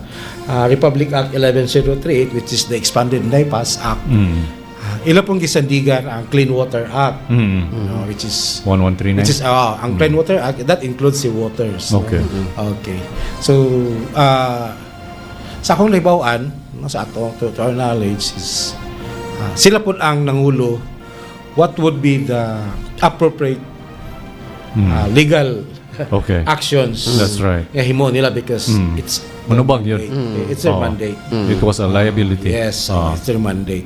Republic Act 11038, which is the Expanded Bypass Act. Ila pong gisandigan ang Clean Water Act, which is 1139. ang Clean Water Act, that includes the waters. Okay. Okay. So, sa akong naibawaan, sa ato, to our knowledge, is sila po ang nangulo what would be the appropriate legal Okay. actions. That's right. Nga himo nila because it's Manubag yun. It's their Oo. mandate. It was a liability. Yes, Ah. it's their mandate.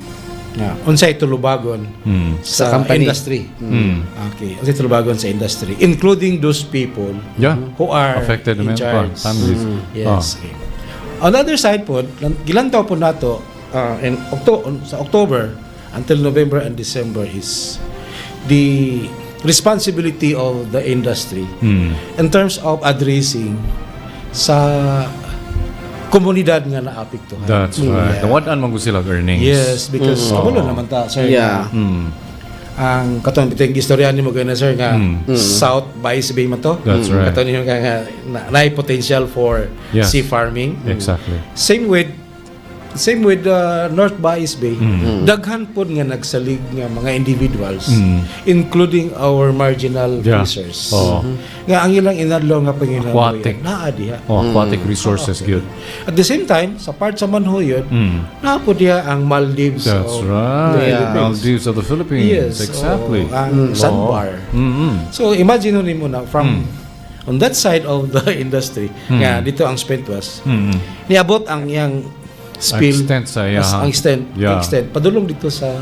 Unsay tulubagon Sa sa company. industry. Okay, unsay tulubagon sa industry, including those people Yeah. who are Affected in men, charge. families. Yes. Okay. On the other side po, gilantaw po nato sa October until November and December is the responsibility of the industry in terms of addressing sa komunidad nga naapektuhan. That's right. Nawad-an man ko sila earnings. Yes, because kamulo naman ta, sir. Yeah. Ang katong biteng istorya nimo kay na sir nga South Vice Bay man to. That's right. Katong niyo nga na potential for Yes. sea farming. Exactly. Same with North Vice Bay. Daghan pod nga nagsalig nga mga individuals including our marginal Yeah. fishers. Oo. Nga ang ilang inadlaw nga panginabuhi Aquatic. naa diha. Aquatic resources, good. At the same time, sa part sa Manhoyod, naa po diha ang Maldives. That's of right. the Philippines. Maldives of the Philippines. Yes. Exactly. Ang sandbar. So imagine mo na from on that side of the industry nga dito ang spent was niabot ang iyang spill Extent sa iyahang- ang extent Yeah. padulong dito sa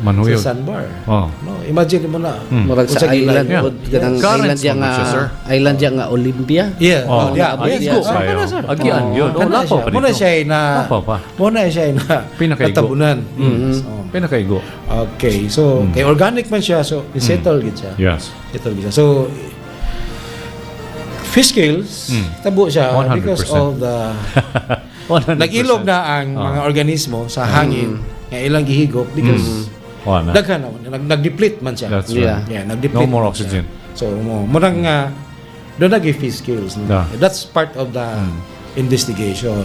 Manuyod. sandbar. Oh. No, imagine mo na. Murag sa Unsa island Yeah. pod kanang Currents island diya man siya, sir. nga island diya nga Olympia. Yeah. Oh, yeah. abot Yes, diya. go. Sayo. Kana, sir. Agian yun. Oh, Kana lapaw siya. pa Muna dito. siya na Lapaw pa. muna siya na Pinakaigo. natabunan. So, Pinakaigo. okay. So, kay organic man siya. So, settle gid siya. Yes. Settle gid siya. So, fish scales, tabo siya 100%. because of the 100%. nag-ilog na ang mga organismo sa hangin nga ilang gihigop because Wala. daghan na nag-deplete man siya. That's Yeah. right. Yeah, nag-deplete. No more man siya. oxygen. So, murang nga doon nag-fish scales. No? Yeah. That's part of the investigation.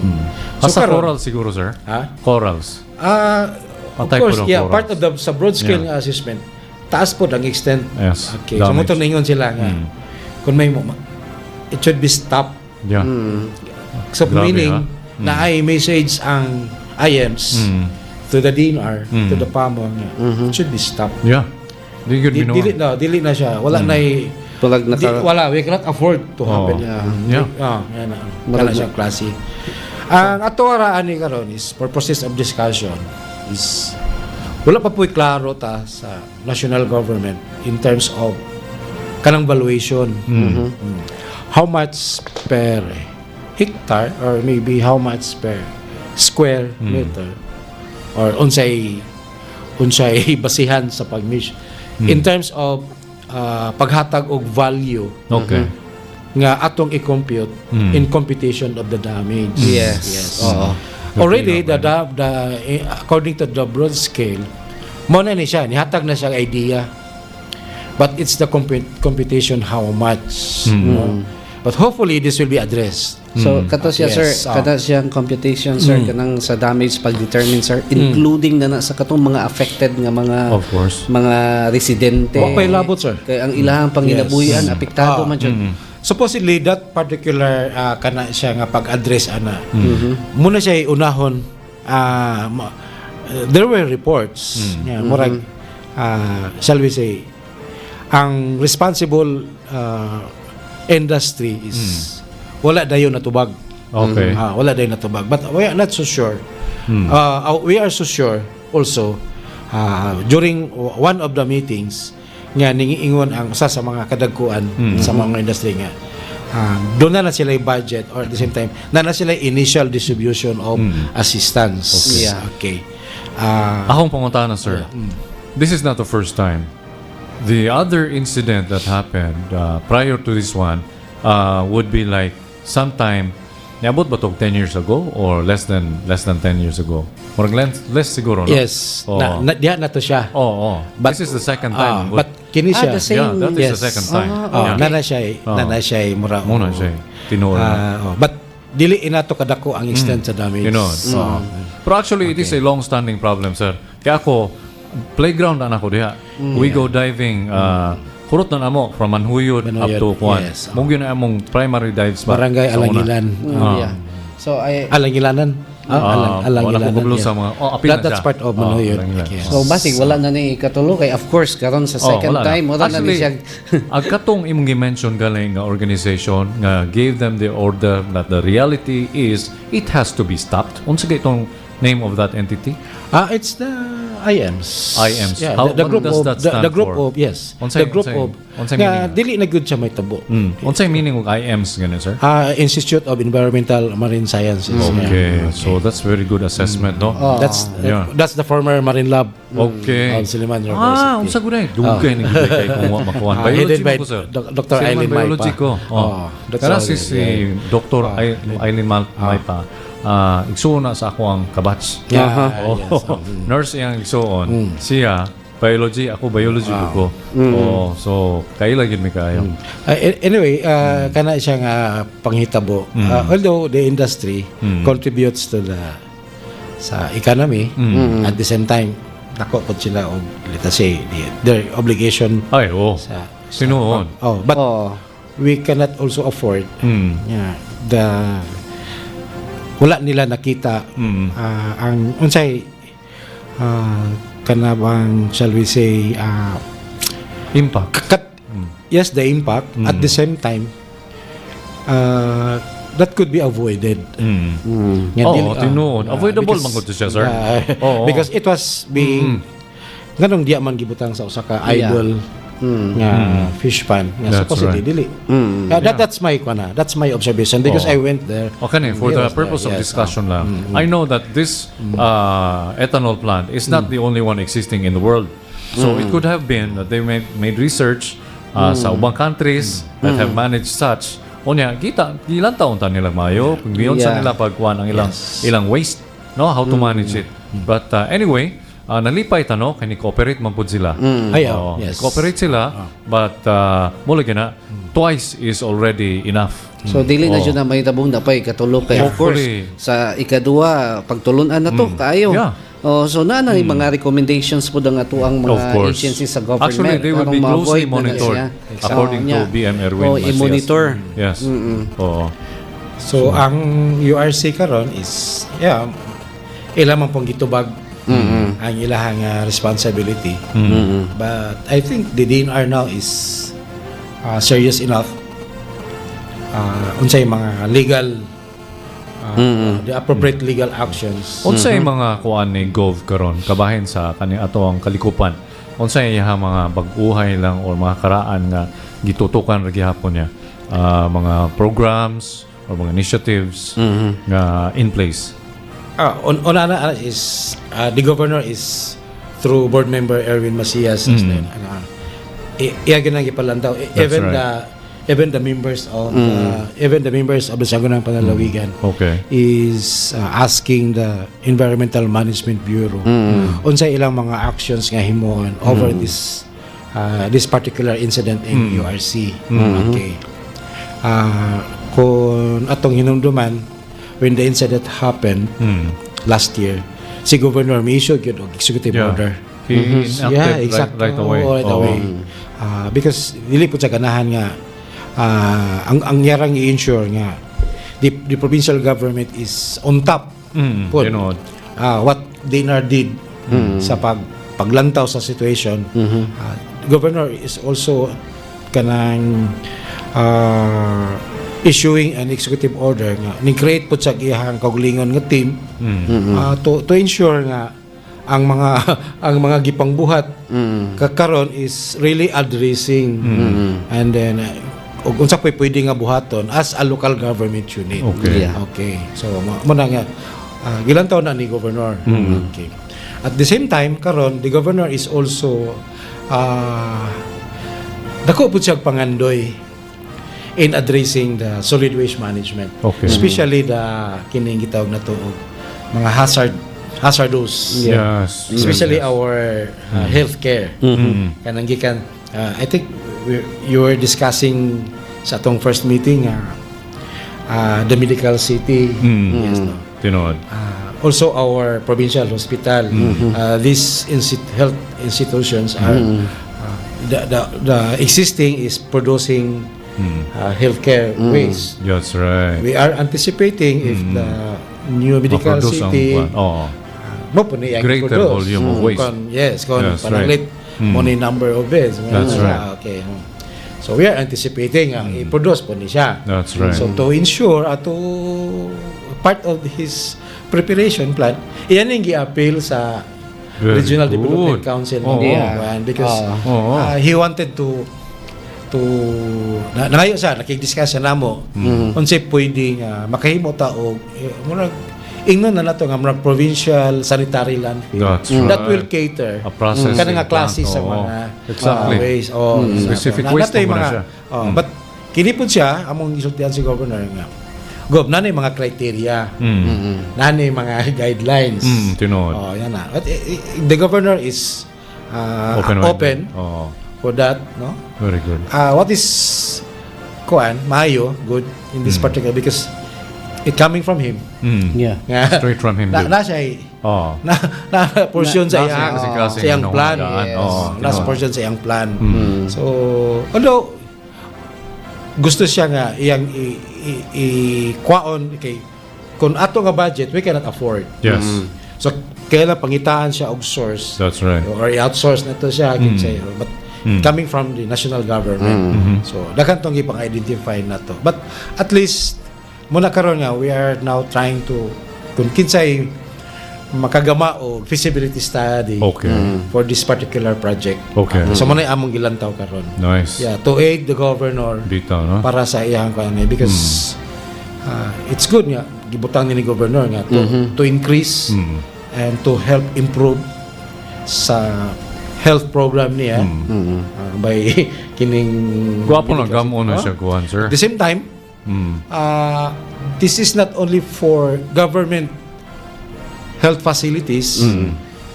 Hasta karon- coral siguro, sir? Ha? Corals. Of Patay po course, ng yeah, corals. part of the sa broad scale Yeah. nga assessment, taas po ang extent. Yes. Okay, so mo Damage. ningon sila nga kung may it should be stopped. Yeah. So Grabe, meaning ha? na ay message ang IMs to the DNR, to the PAMO nga, it should be stopped. Yeah. Di good Dili binuha. dili na siya. Wala na Murag wala, we cannot afford to happen. Yeah. Yan na. Wala siyang klase. Ang ato araan ni karon is for process of discussion is wala pa po'y klaro ta sa national government in terms of kanang valuation. How much per hectare or maybe how much per square meter or unsay basihan sa pag-measure in terms of paghatag og value Okay. nga atong i-compute in computation of the damage. Yes. Oo. Already the according to the broad scale mo na ni siya nihatag na siya idea, but it's the computation how much. No? But hopefully this will be addressed. So kato siya sir, Yes, kato siyang computation sir kanang sa damage pag-determine sir, including na sa katong mga affected nga mga Of course. mga residente. Wa pa'y labot, sir. Kay ang ilahang panginabuhian apektado man jud. Supposedly that particular kana siya nga pag-address ana. Muna siya unahon there were reports yeah, murag shall we say ang responsible industry is wala dayon natubag. Okay. Wala dayon natubag, but we are not so sure. We are so sure also during one of the meetings nga ningiingon ang usa sa mga kadagkuan sa mga industry nga doon na sila yung budget or at the same time na sila initial distribution of assistance. Okay. Akong panguntahan na, sir. This is not the first time. The other incident that happened prior to this one would be like sometime Niabot ba to 10 years ago or less than 10 years ago? Murag less siguro, no? Yes. Oh. Diha na to siya. Oh. But- This is the second time. But kini siya. the same. Yeah, that is Yes. the second time. Oh, nana siya mura. Muna siya. Tinuod na. But dili inato kadako ang extent sa damage. Tinuod. Pero actually, it is a long-standing problem, sir. Kaya ako, playground na ako diha. We go diving, kurot na namo from Manhuyod up Manhuyod, to Kuan. yes. Mong yun na among primary dives ba? Barangay sa una. Alangilan. Yeah. So Alangilanan. Wala Alangilanan. ko kabalo sa mga apil na That's siya. part of Manhuyod. Alangilan. Yes. So basig wala na ni katulo kay of course karon sa second wala time wala na ni Actually, siya. ang katong imong gi-mention galing nga organization nga gave them the order that the reality is it has to be stopped. Unsa kay itong name of that entity? It's the IMs. IMs. Yeah, How- the what group does of that the stand group for? of yes. Unsay- The group unsay- of unsay nga meaning? dili na good siya may tabo. Unsay meaning of IMs ganun, sir? Institute of Environmental Marine Sciences. Okay, so that's very good assessment, no? That's the former Marine Lab. Okay. Of Silliman University. Unsa gud ay? Dugay ni gid kay kung wa makuan. Headed Biology by mo ko, sir. Dr. Silliman Eileen Maipa. Biology ko. That's Kana all, si Dr. Eileen Maipa. Igsuon na sa ako ang kabatch. Nurse iyang igsuon. Siya biology, ako biology ko. So kaila gid mi kaayo. Anyway, kana siya nga panghitabo. Although the industry contributes to the sa economy, at the same time nako po sila og let's say their obligation Ay, sa sinuon. but Oh. we cannot also afford the wala nila nakita ang unsay kana bang shall we say Impact. yes the impact at the same time that could be avoided. Nga tinuod. Avoidable man gud siya, sir. Because it was being nganong diya man gibutang sa usa ka idol nga fish pan nga That's supposedly right. dili. That's my that's my observation because I went there. Okay, for the He was purpose there, of yes. discussion lang, I know that this ethanol plant is not the only one existing in the world. So it could have been that they made research sa ubang countries that have managed such. Onya, ilang taon ta nila mayo, kung beyond sa nila pagkuhan ang ilang waste, no, how to manage it. But anyway, nalipay no, kay ni-cooperate man pud sila. Yes. Cooperate sila, but mula gina, twice is already enough. So dili na jud na mahitabong napay katulo kay of course Hopefully. sa ikadua pagtulunan na to kaayo. Yeah. So na yung mga recommendations po ang ato ang Of mga course. agencies sa government. Actually, they will be karong closely ma-avoid na monitored siya. according to BM Erwin Macias. i-monitor. Yes. Oo. So ang URC karon is ila man pong gitubag ang ilahang responsibility. But I think the DNR now is serious enough. Unsay mga legal the appropriate legal actions. Unsay mga kuan ni Gov karon kabahin sa kani ato ang kalikupan? Unsay iya mga bag-uhay lang or mga karaan nga gitutukan ra gihapon niya? Mga programs or mga initiatives nga in place. Una is the governor is through board member Erwin Macias iya ginang gipalantaw even the members of the Sangguniang Panlalawigan is asking the Environmental Management Bureau unsay ilang mga actions nga himuon over this particular incident in URC. Okay. Kung atong hinumduman when the incident happened last year, si Governor may issue gyud og executive order. He enacted exactly. right away. Right away. Because dili po sa ganahan nga ang yarang i-ensure nga the provincial government is on top po what DNR did sa paglantaw sa situation. Governor is also kanang issuing an executive order nga ni-create po sa iyang kaugalingon nga team to ensure nga ang mga gipangbuhat kakaron is really addressing and then ug unsa pay pwede nga buhaton as a local government unit. Okay. So mo na nga gilantaw na ni governor. Okay. At the same time karon the governor is also dako pud siya pangandoy in addressing the solid waste management. Okay. Especially the kining gitawag na to og mga hazardous. Yes. Especially Yes. our healthcare. Kanang gikan I think you were discussing sa atong first meeting the medical city. Yes, no. Tinood. Also our provincial hospital. These health institutions are the existing is producing healthcare waste. That's right. We are anticipating if the new medical Ma-produce ang city kwan. Oo. mo po niya Greater volume of waste. Yes, kon Yes, pananglit mo ni number of beds. That's right. Okay. So we are anticipating i-produce po ni siya. That's right. So to ensure to part of his preparation plan, iyan yung gi-appeal sa Very Regional good. Development Council Oo. ng Buwan because Oo. he wanted to nangayo siya nakig-discuss siya namo unsay pwedeng makahimo ta og murag ingnon na nato nga murag provincial sanitary landfill That's right. that will cater A processing kana nga klase plant, sa oo. mga Exactly. waste Specific waste natay naman na mga siya. but kini pud siya among gisultihan si governor nga nanay mga criteria nanay mga guidelines Tinood. yan na but the governor is open Oo. for that, no? Very good. What is maayo, good in this particular because it coming from him. Yeah. Nga, Straight from him. na siya Oh. na portion sa Nasa iyang kasi sa iyang nung plan. nagaan. Yes. Oo, Nasa tinood. portion sa iyang plan. So, although gusto siya nga iyang i-kwaon kay kung ato nga budget we cannot afford. Yes. So, kailan pangitaan siya og source That's right. or i-outsource na to siya kinsay but coming from the national government so daghan tong ipang-identify na to but at least muna karon nga we are now trying to kung kinsay makagama og feasibility study Okay. for this particular project Okay. so muna among gilantaw karon Nice. to aid the governor Dito, no? para sa iyang kuan because it's good nga gibutang ni governor nga to increase and to help improve sa health program niya by kining Gwapo na gamo na siya kuhan, sir. at the same time this is not only for government health facilities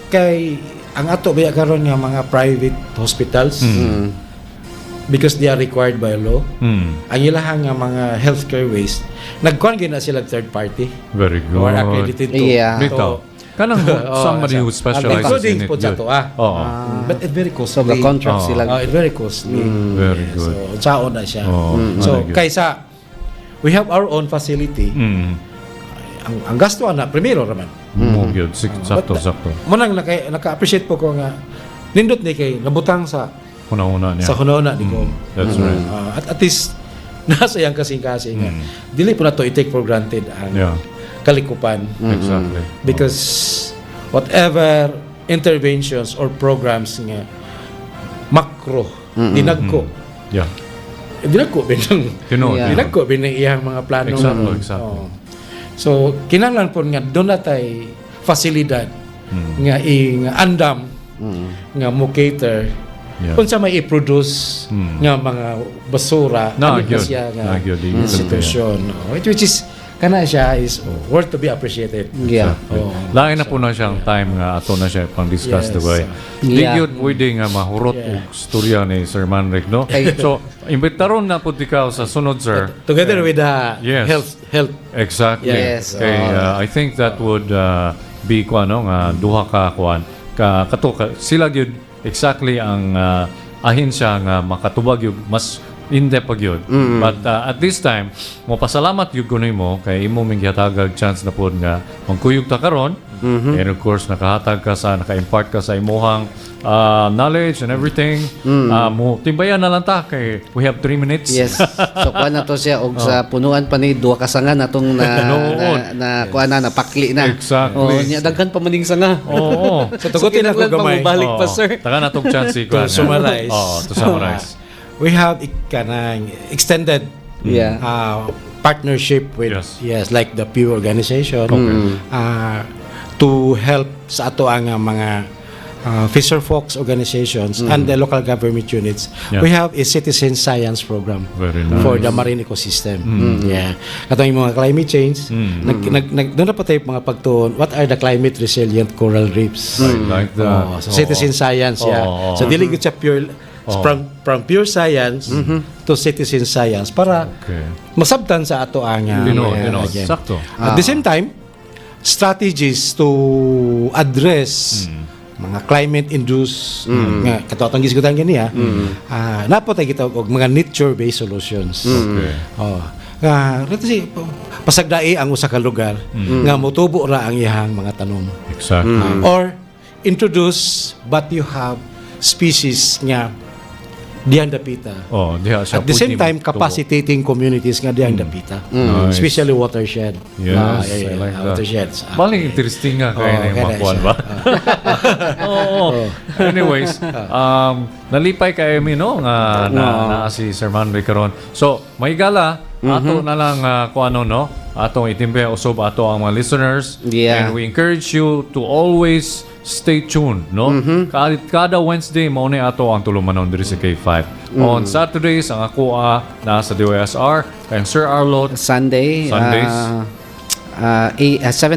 kay ang ato baya karon nga mga private hospitals because they are required by law ang ilahang nga mga healthcare waste nagkuhan gina sila third party Very good. or accredited to Yeah. Dito. Kanang somebody who specializes including in it. po sa to Oo. but it's very So costly the contract Oh. sila. it's very costly Very good. so saon na siya Oh, so very good. kaysa we have our own facility ang gasto na primero raman Mo gyud. Sakto. munang naka-appreciate po ko nga nindot ni kay nabutang sa Una-una niya. sa hunona ni ko That's right. at least nasa yang kasing-kasing nga dili po na to i-take for granted ang Yeah. kalikupan Exactly. because whatever interventions or programs nga macro dinagko Yeah. dinagko binang Tinood. Yeah. dinagko binang iyang mga plano Exactly. Oo. so kinahanglan po nga doon natay fasilidad nga nga andam nga mo cater Yeah. kung sa may i-produce nga mga basura Na, ano gyud. siya nga Na, gyud. institusyon which is kana siya is worth to be appreciated Yeah. Oh. Lain na po na siyang time nga ato na siya pang-discuss Yes. the way. Yeah. Di yun pwede nga mahurot Yeah. og storya ni Sir Manric, no? So, imbitaron na po ikaw sa sunod, sir. together with the Yes. health Exactly. Yes. Kay, I think that would be kuan no nga duha ka kuan sila gyud exactly ang ahensya nga makatubag yung mas in-depth pag yun. But at this time, mo pasalamat yung kunoy mo kay imo ming gihatagag chance na po nga magkuyog ta karon. And of course, naka-impart ka sa imuhang knowledge and everything. Mo timbayan na lang ta kay we have 3 minutes. Yes. So kuan na to siya og sa punuan pa ni duha ka sanga natong na kuan na pakli na. Exactly. Oh, nya daghan pa maning sanga. Oo. so tugutin ako gamay Balik pa sir. Taga na tong chance to summarize to summarize. we have kanang extended Yeah. partnership with Yes. like the Prebio organization to help sa ato ang mga fisher folks organizations and the local government units, Yeah. we have a citizen science program Very nice. for the marine ecosystem. Yeah. Katong yung mga climate change, doon na po tayo mga pagtuon, what are the climate resilient coral reefs? I like that. So citizen science, yeah. Oh. So dili gud siya pure from pure science to citizen science para Okay. masabtan sa ato ang again. Sakto. At the same time, strategies to address mga climate-induced nga katotong gisgutan ganiya, napo tayo kita og mga nature-based solutions. Okay. Kasi pasagdai ang usa ka lugar nga motubo ra ang iyang mga tanom. Exactly. Or introduce but you have species nga diyan dapita. Oh, diha siya At the same pwede time, magtubo. capacitating communities nga diyan dapita. Nice. Especially watershed. Yes, I like that. Watersheds. Baling interesting nga kaya na yung kaya makuhan siya. ba? Oo. Anyways, nalipay kayo mi no nga na si Sir Manri karon. So, may gala ato na lang kung ano no, atong itimbe usob ato ang mga listeners. Yeah. And we encourage you to always stay tuned, no? Kada Wednesday mao ni ato ang tulumanon diri sa K5. On Saturdays ang ako nasa DOSR kay Sir Arlot. Sundays 7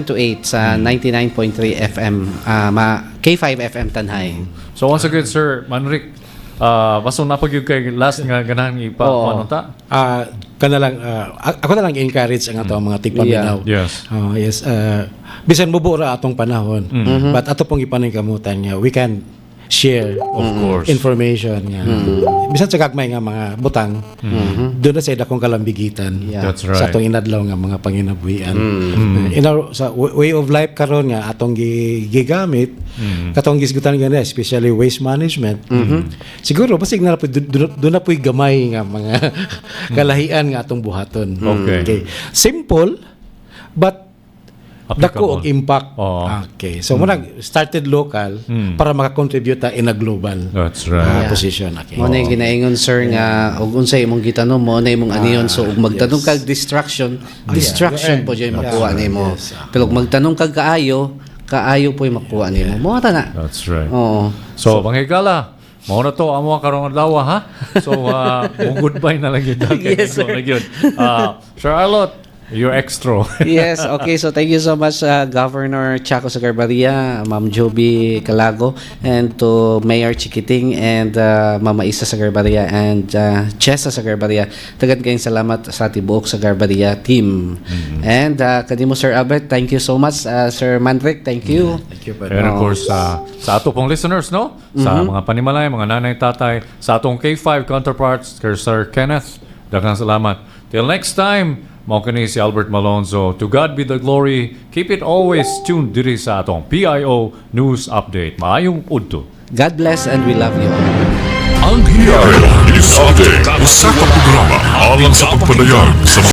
to 8 sa 99.3 FM K5 FM Tanhay. So once again, Sir Manrik, baso napagyud kay last nga ganahan ipa Oo. ano ta? Ako na lang encourage ang ato mga tigpaminaw. Yes. Yes. Bisan mubo ra atong panahon. But ato pong ipaningkamutan nga we can share Of course. information nga. Bisan sa gagmay nga mga butang, doon na sa dakong kalambigitan. Yeah. That's right. Sa atong inadlaw nga mga panginabuhian. Sa way of life karon nga atong gigamit, katong gisgutan nga especially waste management. Siguro basig na po doon na po'y gamay nga mga kalahian nga atong buhaton. Okay. Simple but dako og Applicable. impact. Oo. Okay. So muna started local para maka-contribute ta in a global That's right. position. Okay. Mo na yung ginaingon sir nga og unsay imong gitanong mo na imong aniyon so ug magtanong kag distraction po jay makuha nimo. Pero ug magtanong kag kaayo po yung makuha nimo. Mo ta na. That's right. Oo. So, manghigala, mao na to amo karong adlaw ha. So, goodbye na lang yun. Yes, sir. Sir Arlot, you're extra. Yes, okay. So thank you so much Governor Chaco Sagarbaria, Ma'am Joby Calago, and to Mayor Chikiting and Mama Isa Sagarbaria and Chesa Sagarbaria. Dagan kayong salamat sa tibuok Sagarbaria team. And kanimo Sir Albert, thank you so much. Sir Manric, thank you. Thank you, Pat. And of course, sa ato pong listeners, no? Sa mga panimalay, mga nanay, tatay, sa atong K5 counterparts, kay Sir Kenneth, daghang salamat. Till next time, mao kini si Albert Malonzo. To God be the glory. Keep it always tuned diri sa atong PIO News Update. Maayong udto. God bless and we love you. Ang PIO News Update, usa ka programa alang sa pagpadayag sa